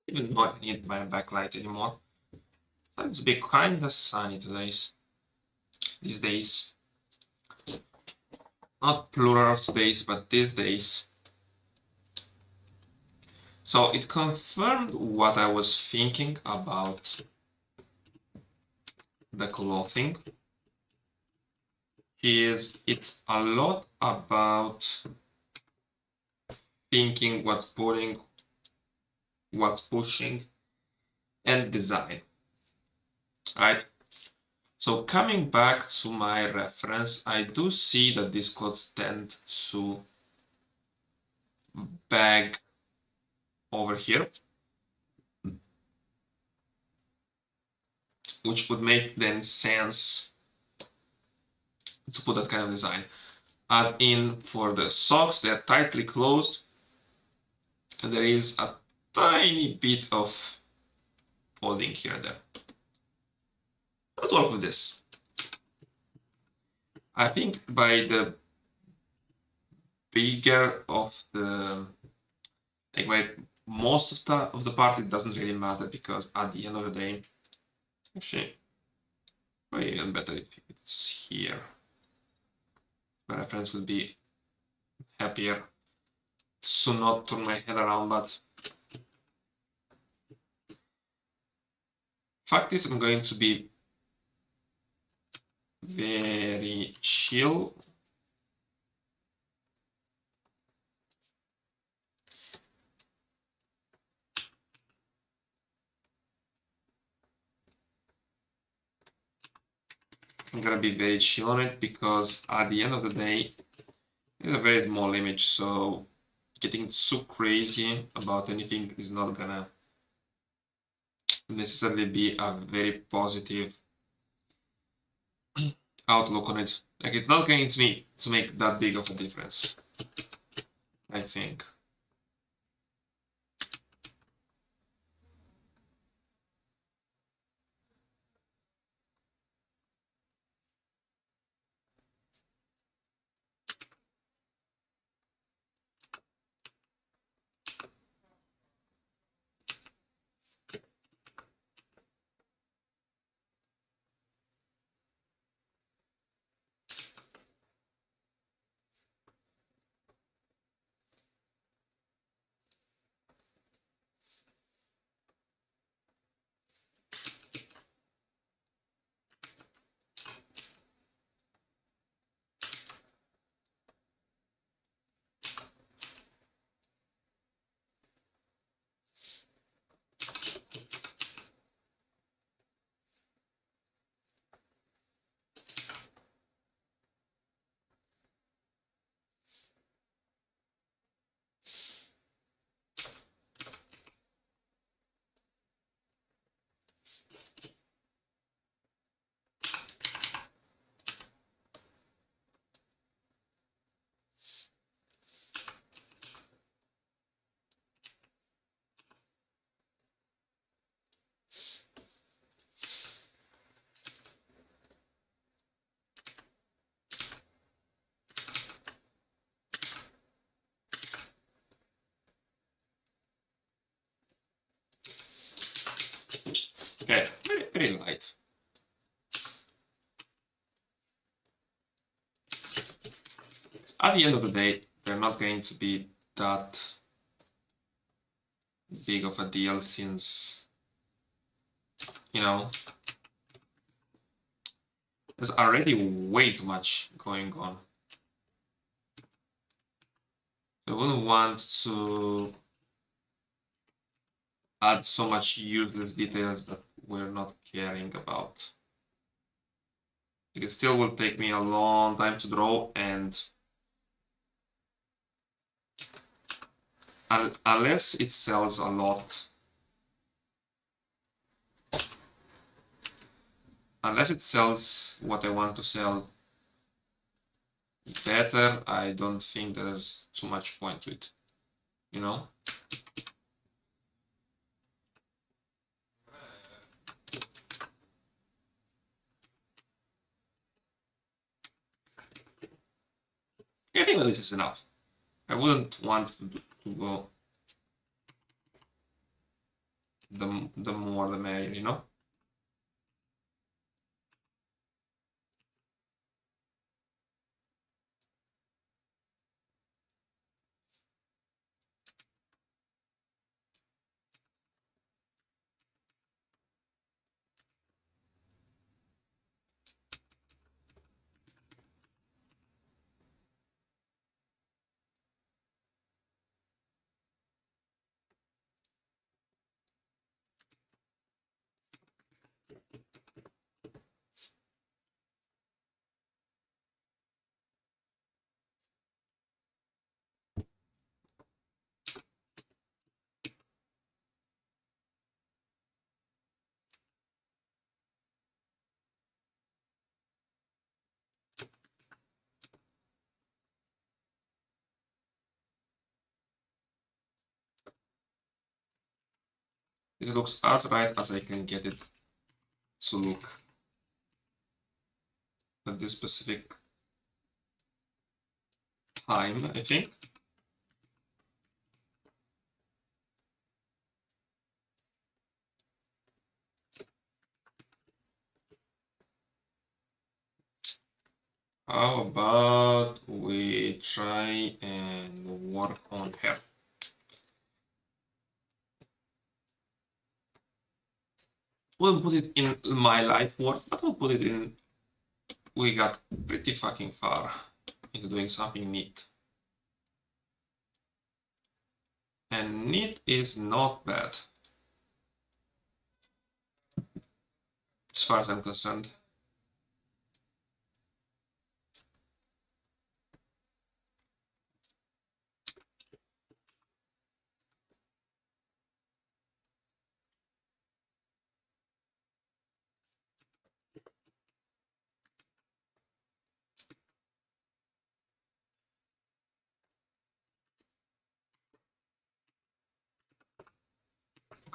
S1: Even though I don't need my backlight anymore. It's be kinda sunny these days. Not plural of days, but these days. So it confirmed what I was thinking about the clothing. It's a lot about thinking what's pulling, what's pushing, and design. Right? So coming back to my reference, I do see that these clothes tend to bag over here, which would make then sense to put that kind of design. As in for the socks, they're tightly closed, and there is a tiny bit of folding here and there. Let's work with this. I think by the bigger of the, like by most of the part, it doesn't really matter, because at the end of the day, actually, probably even better if it's here. My reference would be happier to not turn my head around, but fact is I'm going to be very chill. I'm gonna be very chill on it, because at the end of the day, it's a very small image, so getting so crazy about anything is not gonna necessarily be a very positive outlook on it. Like, it's not going to make that big of a difference, I think. Okay, very light. At the end of the day, they're not going to be that big of a deal, since, you know, there's already way too much going on. I wouldn't want to add so much useless details that we're not caring about. It still will take me a long time to draw, and unless it sells a lot, unless it sells what I want to sell better, I don't think there's too much point to it, you know? I think that this is enough. I wouldn't want to go the more the merrier, you know? It looks as right as I can get it to look at this specific time, I think. How about we try and work on her? We'll put it in my life work, but we'll put it in. We got pretty fucking far into doing something neat. And neat is not bad, as far as I'm concerned.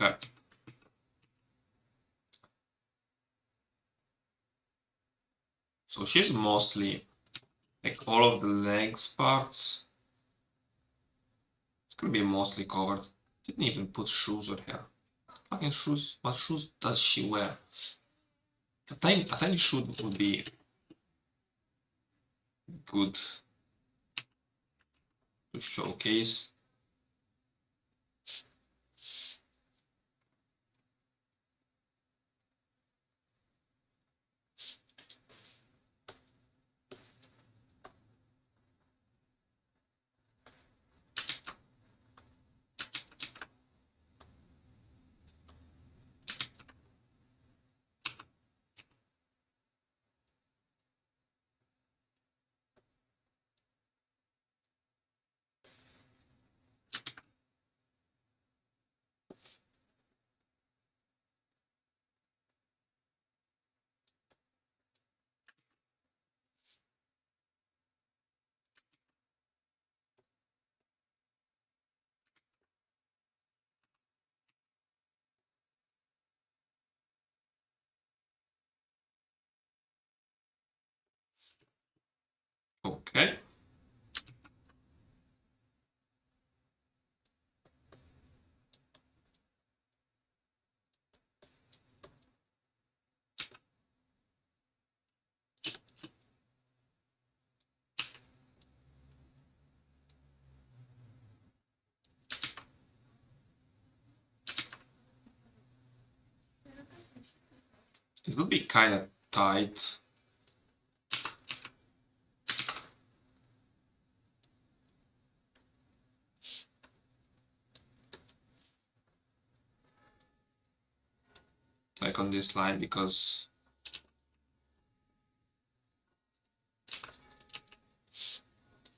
S1: Okay. So she's mostly, like, all of the legs parts. It's gonna be mostly covered. Didn't even put shoes on her. Fucking shoes. What shoes does she wear? A tiny shoe would be good to showcase. Okay. It would be kind of tight. Like on this line, because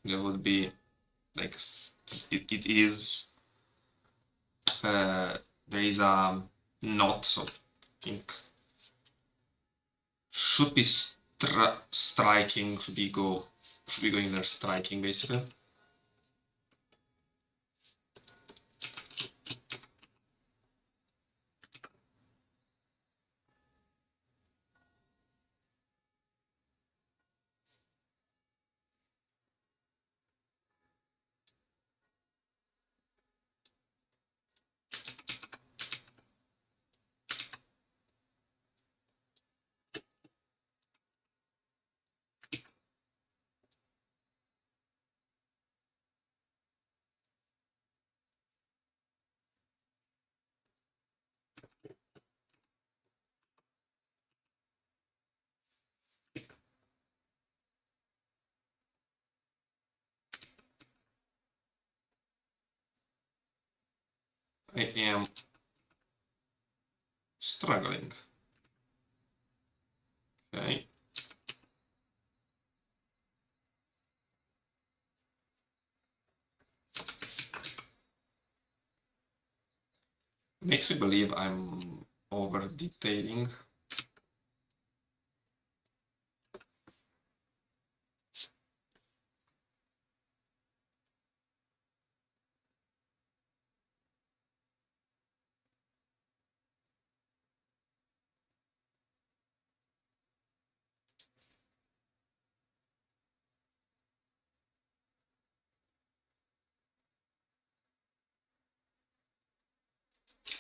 S1: there would be like it is there is a knot, so I think should be striking, should be going there striking basically. I am struggling. Okay. Makes me believe I'm over detailing.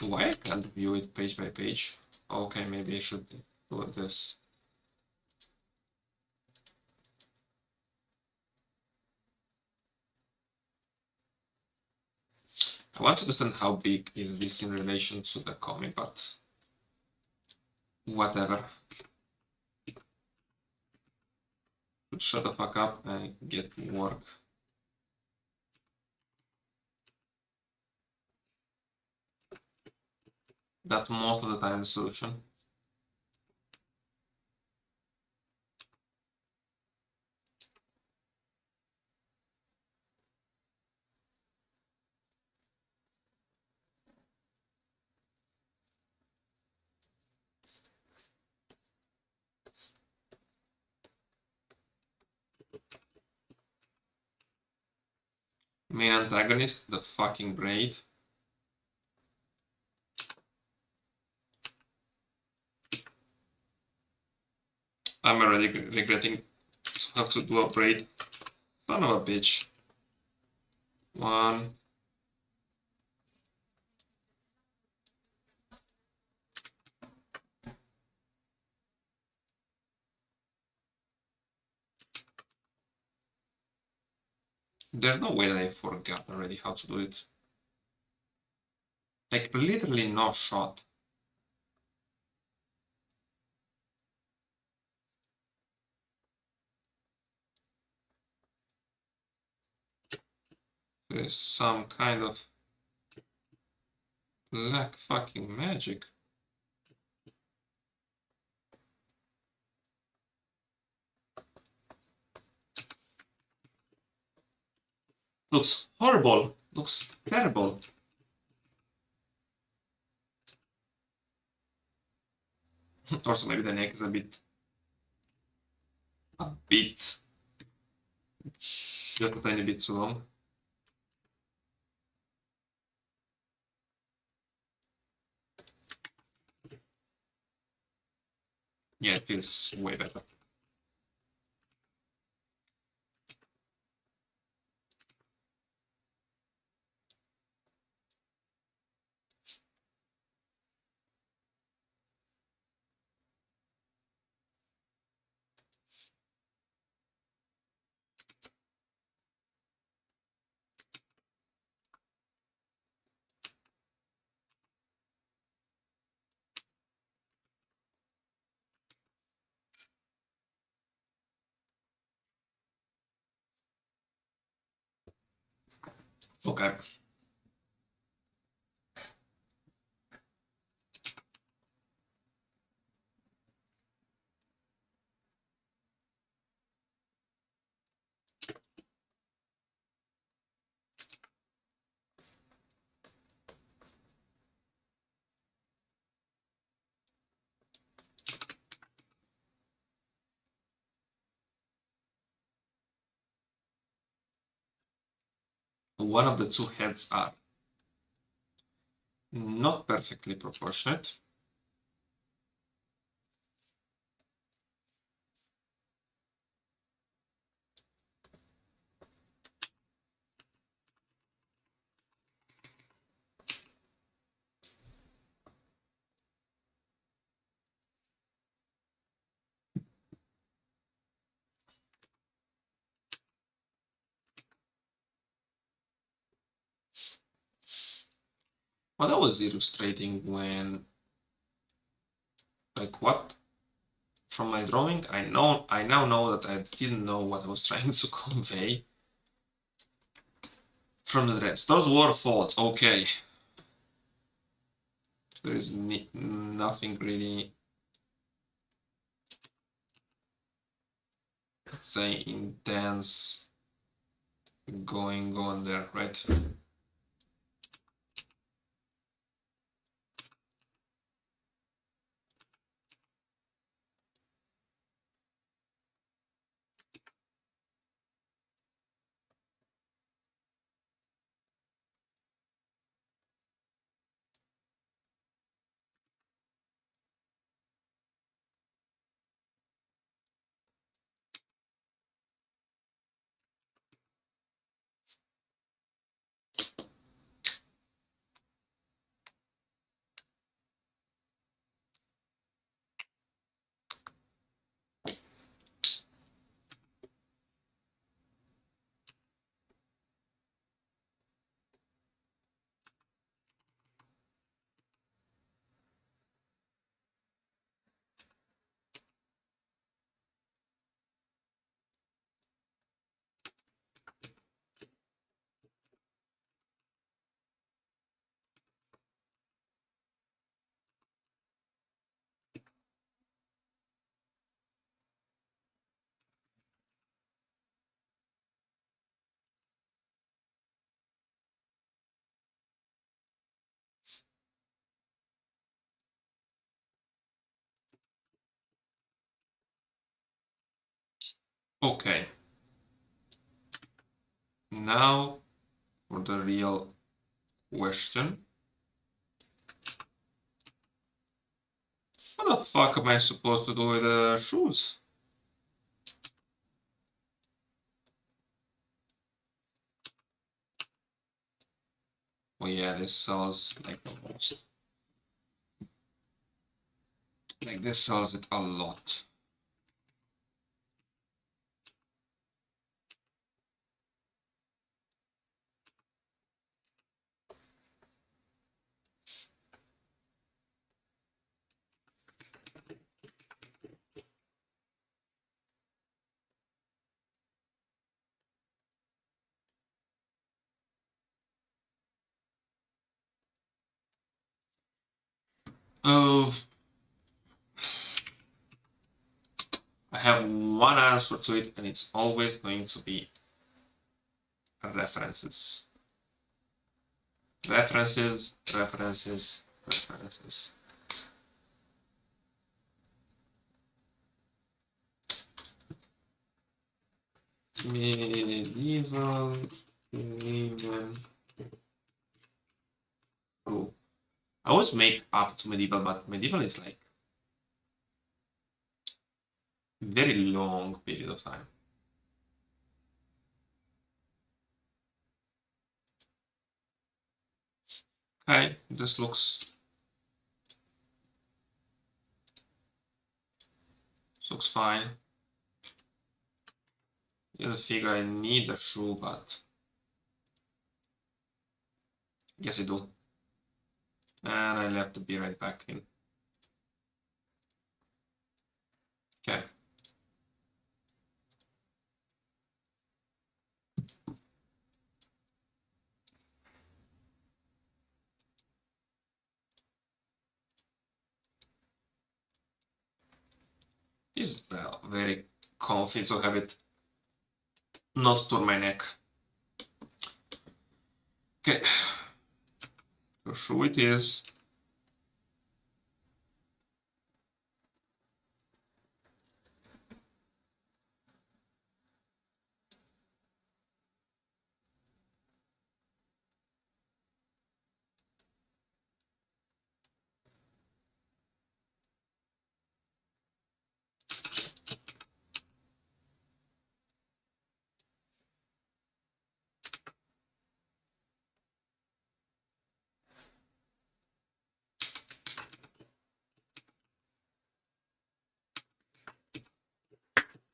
S1: Why I can't view it page by page? Okay, maybe I should do this. I want to understand how big is this in relation to the comic, but whatever. Should shut the fuck up and get work. That's most of the time the solution. Main antagonist, the fucking braid. I'm already regretting to have to do a braid. Son of a bitch. One. There's no way that I forgot already how to do it. Like, literally no shot. There's some kind of black fucking magic. Looks horrible. Looks terrible. Also, maybe the neck is a bit, just a tiny bit too long. Yeah, it feels way better. Okay. One of the two heads are not perfectly proportionate. What I was illustrating when, like, what? From my drawing, I now know that I didn't know what I was trying to convey from the dress. Those were folds, okay. There is nothing really, let's say, intense going on there, right? Okay. Now for the real question. What the fuck am I supposed to do with the shoes? Oh yeah, this sells like the most. Like this sells it a lot. Oh, I have one answer to it, and it's always going to be references. References, references, references. Medieval women. Oh, I always make up to medieval, but medieval is like very long period of time. Okay, this looks fine. Didn't figure I need a shoe, but yes I do. And I left the beer right back in. Okay. This is very comfy, so have it not turn my neck. Okay. So shoe it is.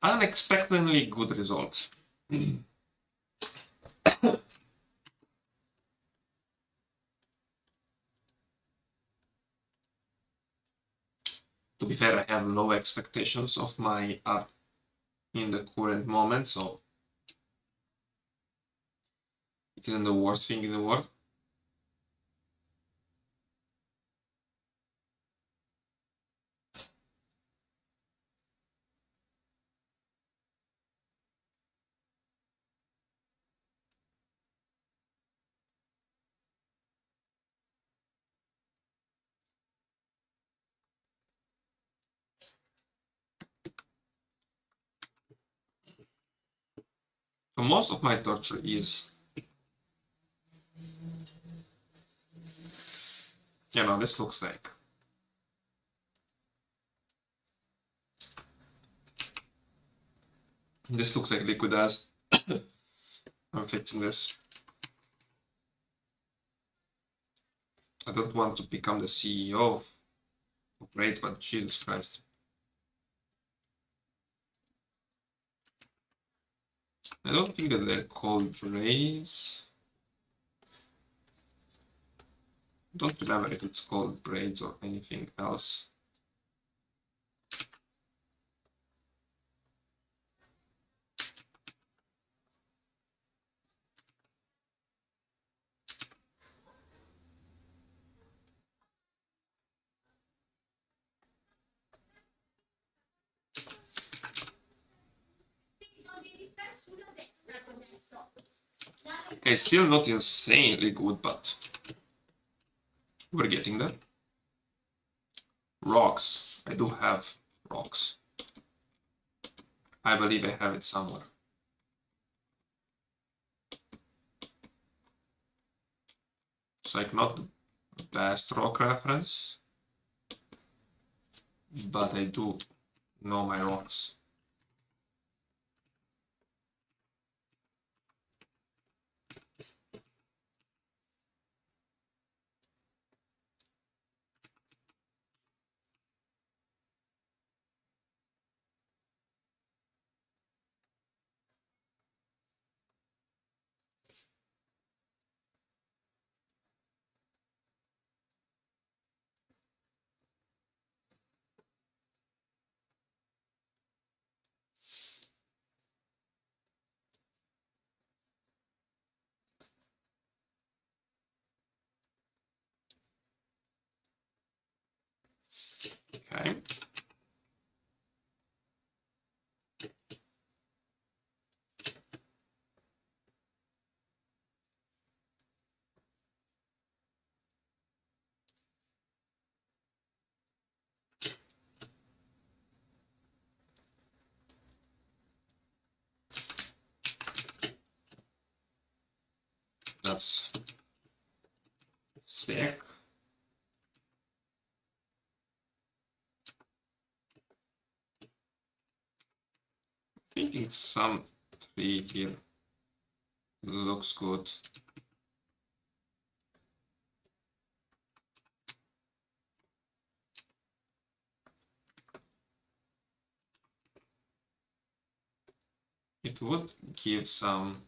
S1: Unexpectedly good result. To be fair, I have low expectations of my art in the current moment, so it isn't the worst thing in the world. So most of my torture is, you know, this looks like liquid acid. I'm fixing this. I don't want to become the CEO of raids, but Jesus Christ. I don't think that they're called braids. Don't remember if it's called braids or anything else. Okay, still not insanely good, but we're getting there. Rocks. I do have rocks. I believe I have it somewhere. It's like not the best rock reference, but I do know my rocks. Okay. That's sick. Thinking some tree here looks good. It would give some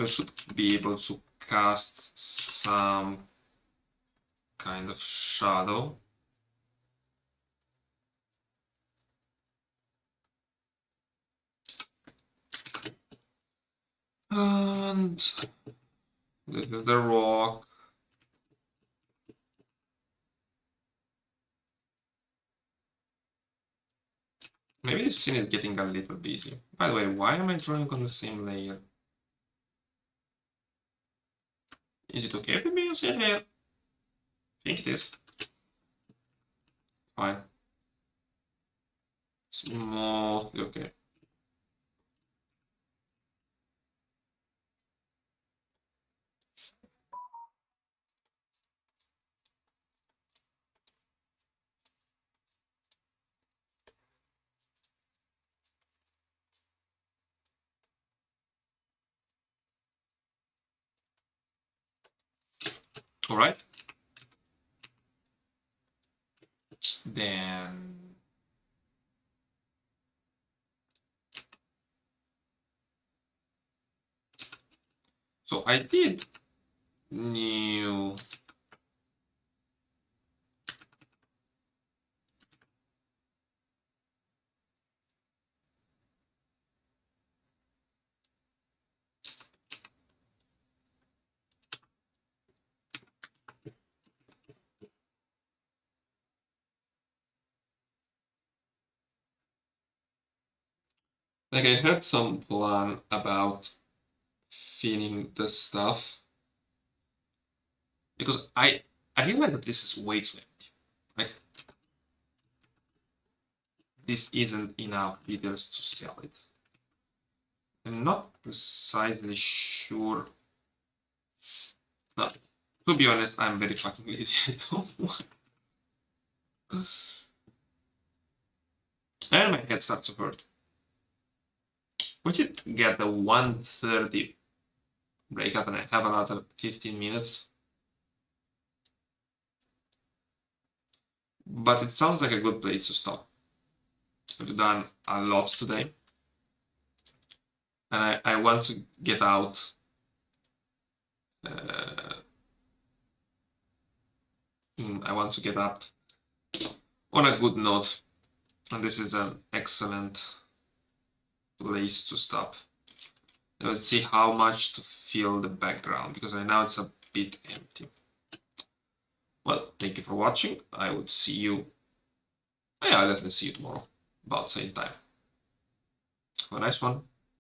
S1: so I should be able to cast some kind of shadow. And the rock. Maybe this scene is getting a little busy. By the way, why am I drawing on the same layer? Is it okay with me to sit here? I think it is. Fine. It's mostly okay. All right. Then so I did new Like I had some plan about filling the stuff because I realized that this is way too empty. Like this isn't enough details to sell it. I'm not precisely sure. No, to be honest, I'm very fucking lazy. I don't want. And my head starts to hurt. We should get the 1:30 breakout and I have another 15 minutes. But it sounds like a good place to stop. I've done a lot today. And I want to get out I want to get up on a good note. And this is an excellent place to stop. Let's see how much to fill the background, because right now it's a bit empty. Well, thank you for watching. I would see you. Yeah, I'll definitely see you tomorrow, about same time. Have a nice one.